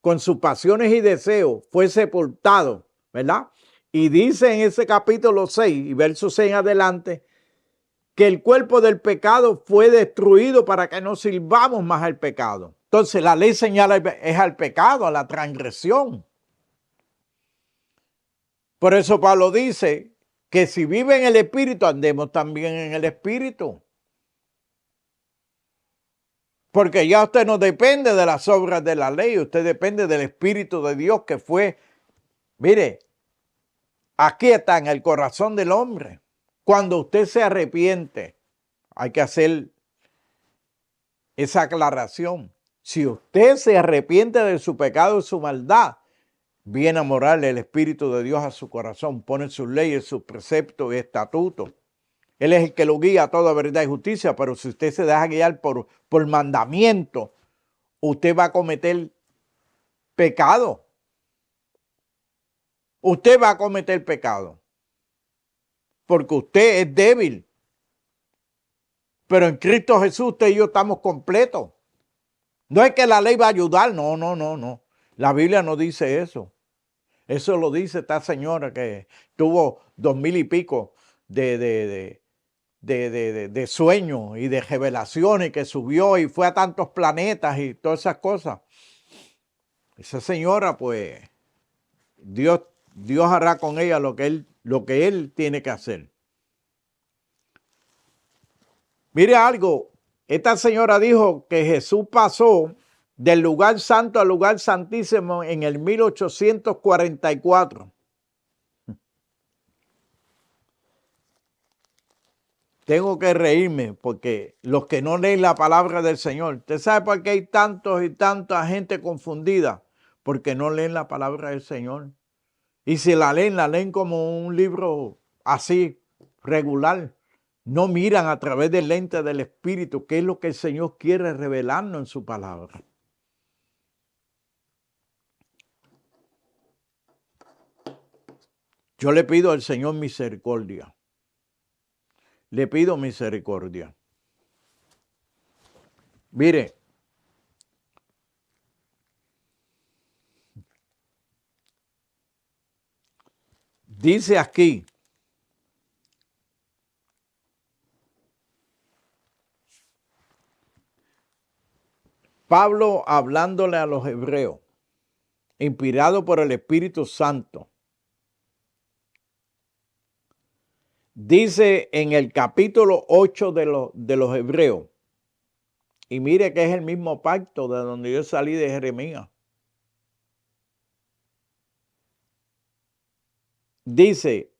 S1: con sus pasiones y deseos, fue sepultado, ¿verdad? Y dice en ese capítulo 6 y verso 6 en adelante, que el cuerpo del pecado fue destruido para que no sirvamos más al pecado. Entonces la ley señala es al pecado, a la transgresión. Por eso Pablo dice que si vive en el Espíritu, andemos también en el Espíritu. Porque ya usted no depende de las obras de la ley, usted depende del Espíritu de Dios que fue, mire, aquí está en el corazón del hombre. Cuando usted se arrepiente, hay que hacer esa aclaración. Si usted se arrepiente de su pecado y su maldad, viene a morar el Espíritu de Dios a su corazón, pone sus leyes, sus preceptos y estatutos. Él es el que lo guía a toda verdad y justicia, pero si usted se deja guiar por mandamiento, usted va a cometer pecado. Usted va a cometer pecado. Porque usted es débil. Pero en Cristo Jesús usted y yo estamos completos. No es que la ley va a ayudar, no. La Biblia no dice eso. Eso lo dice esta señora que tuvo 2000 y pico de sueños y de revelaciones, que subió y fue a tantos planetas y todas esas cosas. Esa señora, pues, Dios Dios hará con ella lo que él tiene que hacer. Mire algo, esta señora dijo que Jesús pasó del lugar santo al lugar santísimo en el 1844. Tengo que reírme porque los que no leen la palabra del Señor, ¿usted sabe por qué hay tantos y tanta gente confundida? Porque no leen la palabra del Señor. Y si la leen como un libro así, regular. No miran a través del lente del Espíritu qué es lo que el Señor quiere revelarnos en su palabra. Yo le pido al Señor misericordia. Le pido misericordia. Mire, dice aquí, Pablo hablándole a los hebreos, inspirado por el Espíritu Santo, dice en el capítulo 8 de los hebreos, y mire que es el mismo pacto de donde yo salí de Jeremías. Dice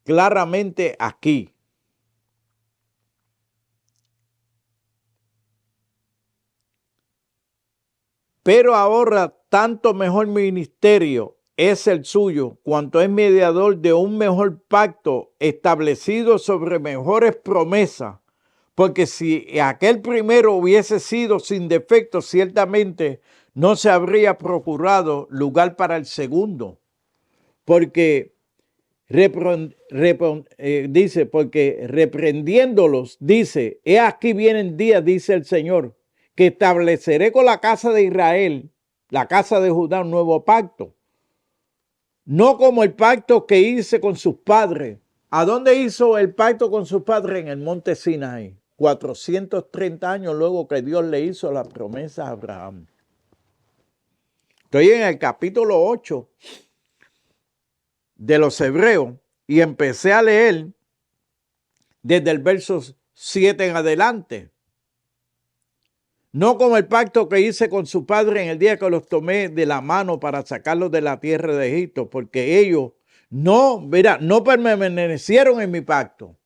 S1: claramente aquí, pero ahora tanto mejor ministerio es el suyo, cuanto es mediador de un mejor pacto establecido sobre mejores promesas. Porque si aquel primero hubiese sido sin defecto, ciertamente no se habría procurado lugar para el segundo. Porque dice, porque reprendiéndolos, dice, he aquí vienen días, dice el Señor, que estableceré con la casa de Israel, la casa de Judá, un nuevo pacto. No como el pacto que hice con sus padres. ¿A dónde hizo el pacto con sus padres? En el monte Sinaí. 430 años luego que Dios le hizo la promesa a Abraham. Estoy en el capítulo 8 de los Hebreos y empecé a leer desde el verso 7 en adelante. No como el pacto que hice con su padre en el día que los tomé de la mano para sacarlos de la tierra de Egipto, porque ellos no permanecieron en mi pacto.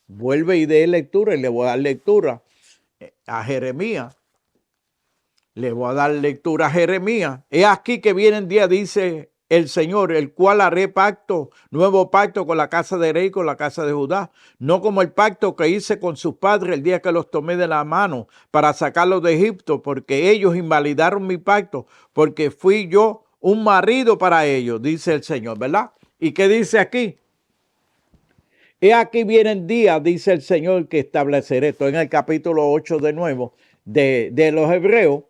S1: Vuelve y dé lectura, y le voy a dar lectura a Jeremías. Le voy a dar lectura a Jeremías. He aquí que viene el día, dice el Señor, el cual haré pacto, nuevo pacto con la casa de Israel y con la casa de Judá, no como el pacto que hice con sus padres el día que los tomé de la mano para sacarlos de Egipto, porque ellos invalidaron mi pacto, porque fui yo un marido para ellos, dice el Señor, ¿verdad? ¿Y qué dice aquí? He aquí viene el día, dice el Señor, que estableceré, esto en el capítulo 8 de nuevo de los Hebreos,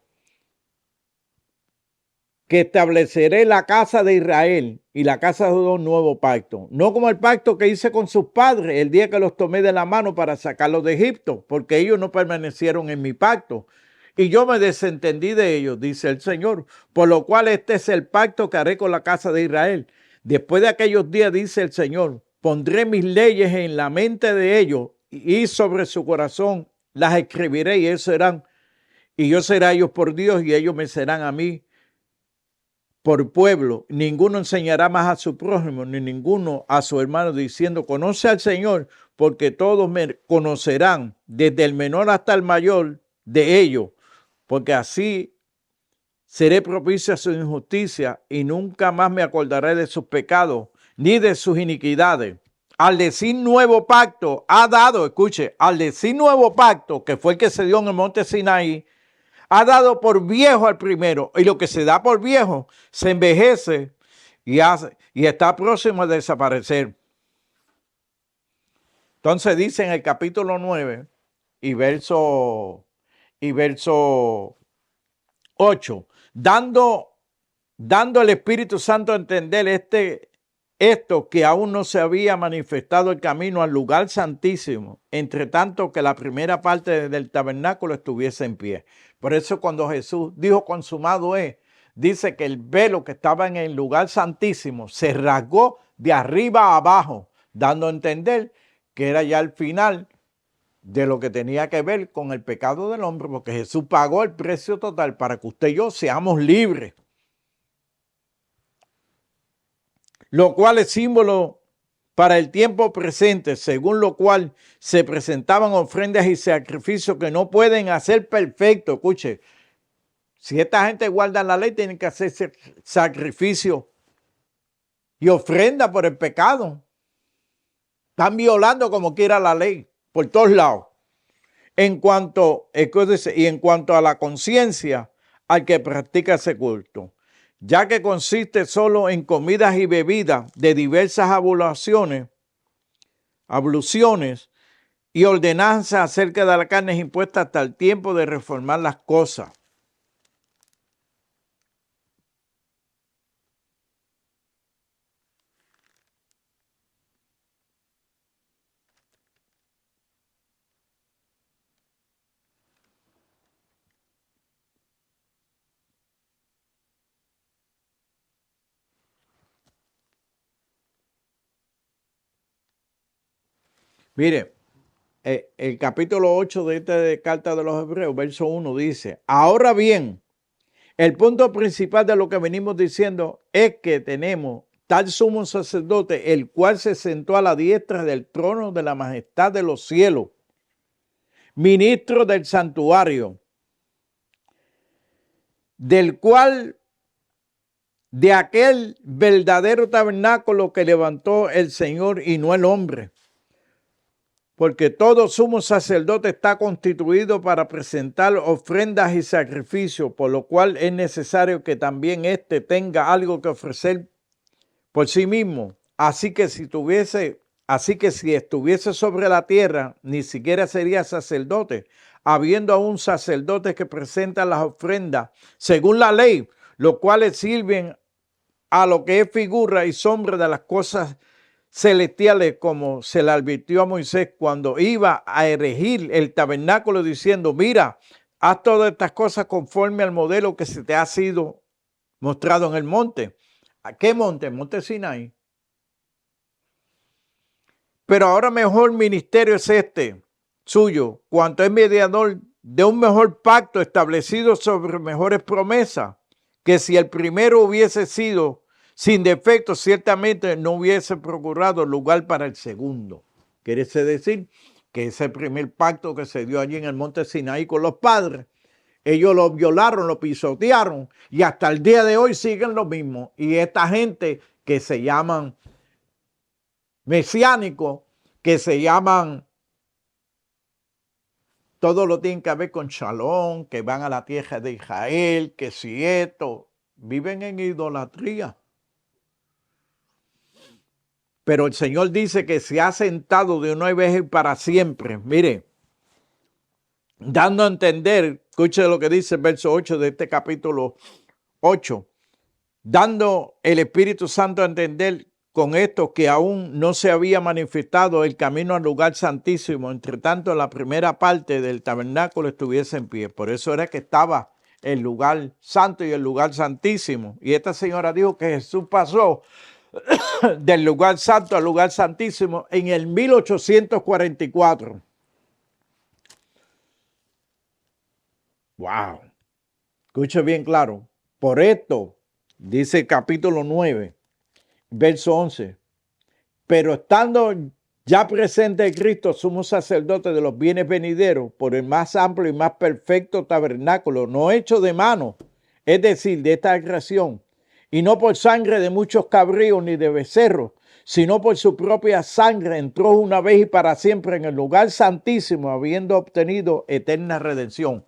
S1: que estableceré la casa de Israel y la casa de Judá un nuevo pacto. No como el pacto que hice con sus padres el día que los tomé de la mano para sacarlos de Egipto, porque ellos no permanecieron en mi pacto. Y yo me desentendí de ellos, dice el Señor. Por lo cual este es el pacto que haré con la casa de Israel. Después de aquellos días, dice el Señor, pondré mis leyes en la mente de ellos y sobre su corazón las escribiré y ellos serán. Y yo seré a ellos por Dios y ellos me serán a mí por pueblo. Ninguno enseñará más a su prójimo, ni ninguno a su hermano, diciendo, conoce al Señor, porque todos me conocerán, desde el menor hasta el mayor de ellos, porque así seré propicio a su injusticia y nunca más me acordaré de sus pecados, ni de sus iniquidades. Al decir nuevo pacto, ha dado, escuche, al decir nuevo pacto, que fue el que se dio en el monte Sinaí, ha dado por viejo al primero, y lo que se da por viejo se envejece y está próximo a desaparecer. Entonces dice en el capítulo 9 y verso 8, dando el Espíritu Santo a entender esto que aún no se había manifestado el camino al lugar santísimo, entre tanto que la primera parte del tabernáculo estuviese en pie. Por eso cuando Jesús dijo consumado es, dice que el velo que estaba en el lugar santísimo se rasgó de arriba a abajo, dando a entender que era ya el final de lo que tenía que ver con el pecado del hombre, porque Jesús pagó el precio total para que usted y yo seamos libres. Lo cual es símbolo para el tiempo presente, según lo cual se presentaban ofrendas y sacrificios que no pueden hacer perfecto. Escuche, si esta gente guarda la ley, tienen que hacer sacrificio y ofrenda por el pecado. Están violando como quiera la ley por todos lados. Y en cuanto a la conciencia al que practica ese culto, ya que consiste solo en comidas y bebidas de diversas abluciones y ordenanzas acerca de la carne impuesta hasta el tiempo de reformar las cosas. Mire, el capítulo 8 de esta carta de los Hebreos, verso 1 dice, ahora bien, el punto principal de lo que venimos diciendo es que tenemos tal sumo sacerdote, el cual se sentó a la diestra del trono de la majestad de los cielos, ministro del santuario, del cual, de aquel verdadero tabernáculo que levantó el Señor y no el hombre. Porque todo sumo sacerdote está constituido para presentar ofrendas y sacrificios, por lo cual es necesario que también éste tenga algo que ofrecer por sí mismo. Así que si estuviese sobre la tierra, ni siquiera sería sacerdote, habiendo aún sacerdotes que presentan las ofrendas según la ley, los cuales sirven a lo que es figura y sombra de las cosas celestiales, como se le advirtió a Moisés cuando iba a erigir el tabernáculo, diciendo, mira, haz todas estas cosas conforme al modelo que se te ha sido mostrado en el monte. ¿A qué monte? El monte Sinaí. Pero ahora mejor ministerio es este suyo, cuanto es mediador de un mejor pacto establecido sobre mejores promesas, que si el primero hubiese sido sin defecto, ciertamente no hubiese procurado lugar para el segundo. Quiere decir que ese primer pacto que se dio allí en el monte Sinaí con los padres, ellos lo violaron, lo pisotearon y hasta el día de hoy siguen lo mismo. Y esta gente que se llaman mesiánicos, que se llaman, todo lo tienen que ver con Shalom, que van a la tierra de Israel, que si esto, viven en idolatría. Pero el Señor dice que se ha sentado de una vez y para siempre. Mire, dando a entender, escuche lo que dice el verso 8 de este capítulo 8, dando el Espíritu Santo a entender con esto que aún no se había manifestado el camino al lugar santísimo, entre tanto la primera parte del tabernáculo estuviese en pie. Por eso era que estaba el lugar santo y el lugar santísimo. Y esta señora dijo que Jesús pasó del lugar santo al lugar santísimo en el 1844. Wow. Escuche bien claro. Por esto, dice el capítulo 9, verso 11. Pero estando ya presente Cristo, sumo sacerdote de los bienes venideros, por el más amplio y más perfecto tabernáculo, no hecho de mano, es decir, de esta creación, y no por sangre de muchos cabríos ni de becerros, sino por su propia sangre, entró una vez y para siempre en el lugar santísimo, habiendo obtenido eterna redención.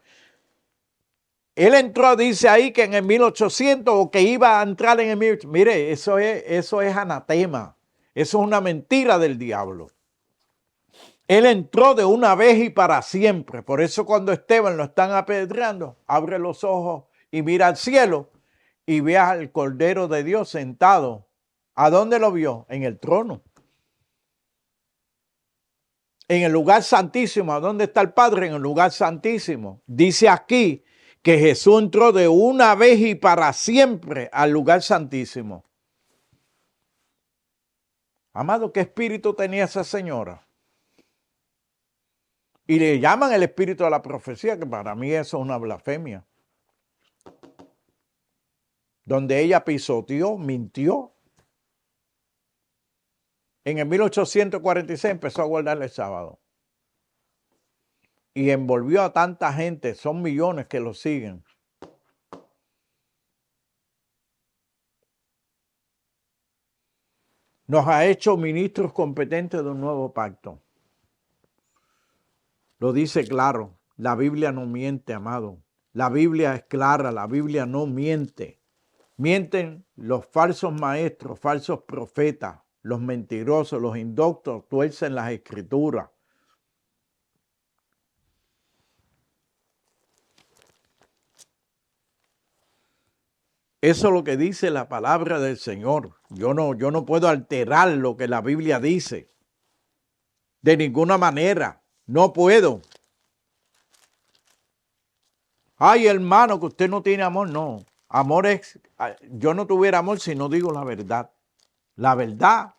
S1: Él entró, dice ahí que en el 1800 o que iba a entrar en el 1800. Mire, eso es anatema. Eso es una mentira del diablo. Él entró de una vez y para siempre. Por eso cuando Esteban lo están apedreando, abre los ojos y mira al cielo y ve al Cordero de Dios sentado. ¿A dónde lo vio? En el trono. En el lugar santísimo. ¿A dónde está el Padre? En el lugar santísimo. Dice aquí que Jesús entró de una vez y para siempre al lugar santísimo. Amado, ¿qué espíritu tenía esa señora? Y le llaman el espíritu de la profecía, que para mí eso es una blasfemia. Donde ella pisoteó, mintió. En el 1846 empezó a guardar el sábado. Y envolvió a tanta gente, son millones que lo siguen. Nos ha hecho ministros competentes de un nuevo pacto. Lo dice claro, la Biblia no miente, amado. La Biblia es clara, la Biblia no miente. Mienten los falsos maestros, falsos profetas, los mentirosos, los indoctos, tuercen las escrituras. Eso es lo que dice la palabra del Señor. Yo no puedo alterar lo que la Biblia dice. De ninguna manera. No puedo. Ay, hermano, que usted no tiene amor. No. Amor es... Yo no tuviera amor si no digo la verdad. La verdad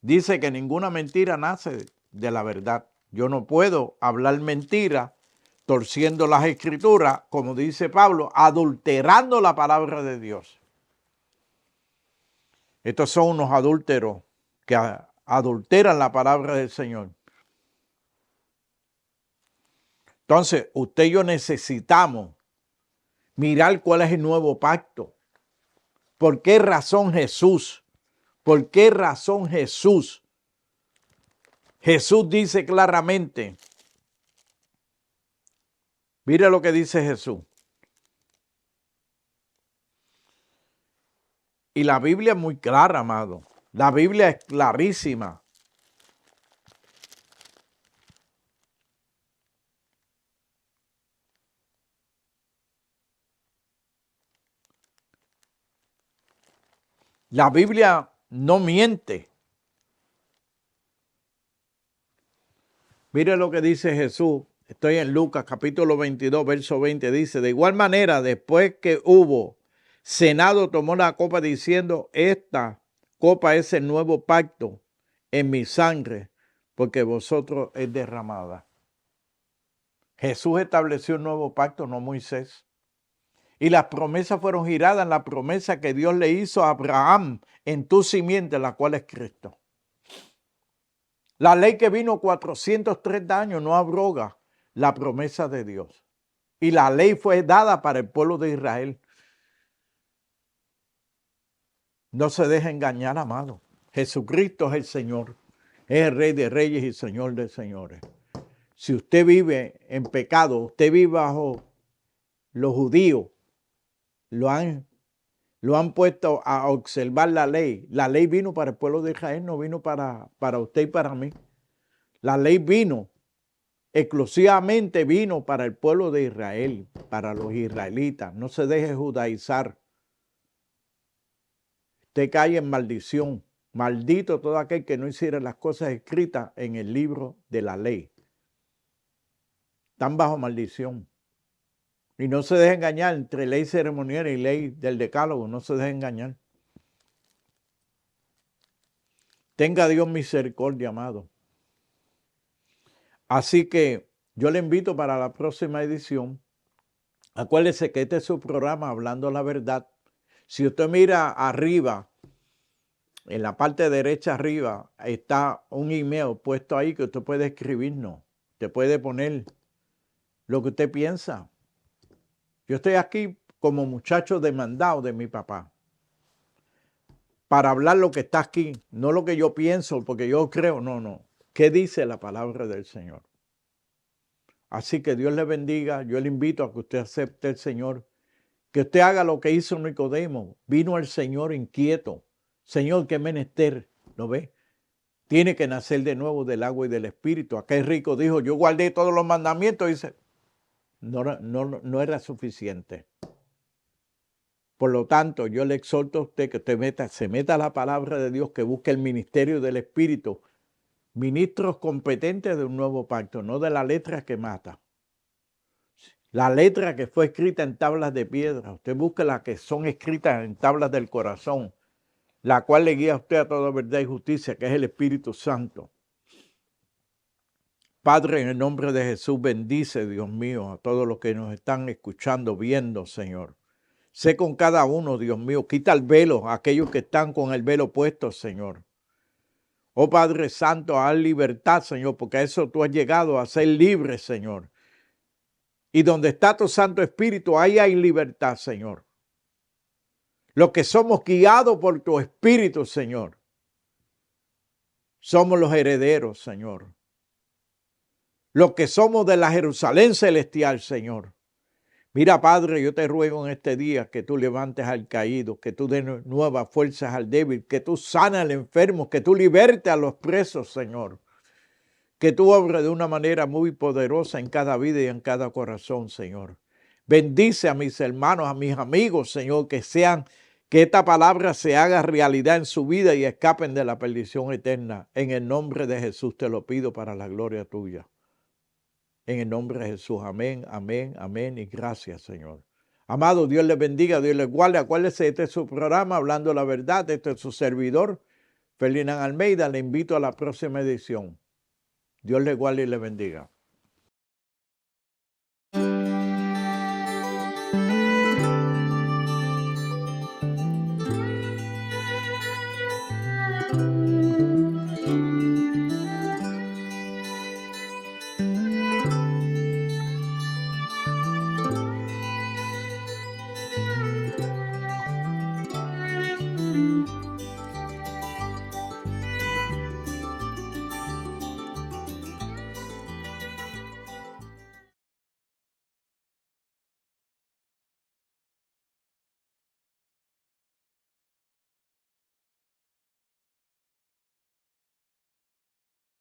S1: dice que ninguna mentira nace de la verdad. Yo no puedo hablar mentira torciendo las escrituras, como dice Pablo, adulterando la palabra de Dios. Estos son unos adúlteros que adulteran la palabra del Señor. Entonces, usted y yo necesitamos mirar cuál es el nuevo pacto. ¿Por qué razón Jesús? ¿Por qué razón Jesús? Jesús dice claramente, mire lo que dice Jesús. Y la Biblia es muy clara, amado. La Biblia es clarísima. La Biblia no miente. Mire lo que dice Jesús. Estoy en Lucas capítulo 22, verso 20. Dice, de igual manera, después que hubo cenado, tomó la copa diciendo, esta copa es el nuevo pacto en mi sangre, porque vosotros es derramada. Jesús estableció un nuevo pacto, no Moisés. Y las promesas fueron giradas en la promesa que Dios le hizo a Abraham en tu simiente, la cual es Cristo. La ley que vino 430 años no abroga la promesa de Dios. Y la ley fue dada para el pueblo de Israel. No se deje engañar, amado. Jesucristo es el Señor. Es el Rey de Reyes y Señor de Señores. Si usted vive en pecado, usted vive bajo los judíos, lo han puesto a observar la ley. La ley vino para el pueblo de Israel, no vino para usted y para mí. La ley vino, exclusivamente vino para el pueblo de Israel, para los israelitas. No se deje judaizar. Usted cae en maldición. Maldito todo aquel que no hiciera las cosas escritas en el libro de la ley. Están bajo maldición. Y no se deje engañar entre ley ceremonial y ley del decálogo. No se deje engañar. Tenga Dios misericordia, amado. Así que yo le invito para la próxima edición. Acuérdese que este es su programa Hablando la Verdad. Si usted mira arriba, en la parte derecha arriba, está un email puesto ahí que usted puede escribirnos. Usted puede poner lo que usted piensa. Yo estoy aquí como muchacho demandado de mi papá para hablar lo que está aquí, no lo que yo pienso, porque yo creo, no. ¿Qué dice la palabra del Señor? Así que Dios le bendiga. Yo le invito a que usted acepte al Señor, que usted haga lo que hizo Nicodemo. Vino el Señor inquieto. Señor, qué menester, ¿lo ve? Tiene que nacer de nuevo del agua y del Espíritu. Aquel rico dijo, yo guardé todos los mandamientos. Dice, no era suficiente. Por lo tanto, yo le exhorto a usted que usted se meta a la palabra de Dios, que busque el ministerio del Espíritu, ministros competentes de un nuevo pacto, no de la letra que mata. La letra que fue escrita en tablas de piedra. Usted busque las que son escritas en tablas del corazón, la cual le guía a usted a toda verdad y justicia, que es el Espíritu Santo. Padre, en el nombre de Jesús, bendice, Dios mío, a todos los que nos están escuchando, viendo, Señor. Sé con cada uno, Dios mío. Quita el velo a aquellos que están con el velo puesto, Señor. Oh Padre Santo, haz libertad, Señor, porque a eso tú has llegado a ser libre, Señor. Y donde está tu Santo Espíritu, ahí hay libertad, Señor. Los que somos guiados por tu Espíritu, Señor, somos los herederos, Señor. Los que somos de la Jerusalén celestial, Señor. Mira, Padre, yo te ruego en este día que tú levantes al caído, que tú des nuevas fuerzas al débil, que tú sanes al enfermo, que tú libertes a los presos, Señor. Que tú obres de una manera muy poderosa en cada vida y en cada corazón, Señor. Bendice a mis hermanos, a mis amigos, Señor, que esta palabra se haga realidad en su vida y escapen de la perdición eterna. En el nombre de Jesús te lo pido para la gloria tuya. En el nombre de Jesús, amén, amén, amén y gracias, Señor. Amado, Dios les bendiga, Dios les guarde. Acuérdese, este es su programa, Hablando la Verdad. Este es su servidor, Ferdinand Almeida. Le invito a la próxima edición. Dios les guarde y les bendiga.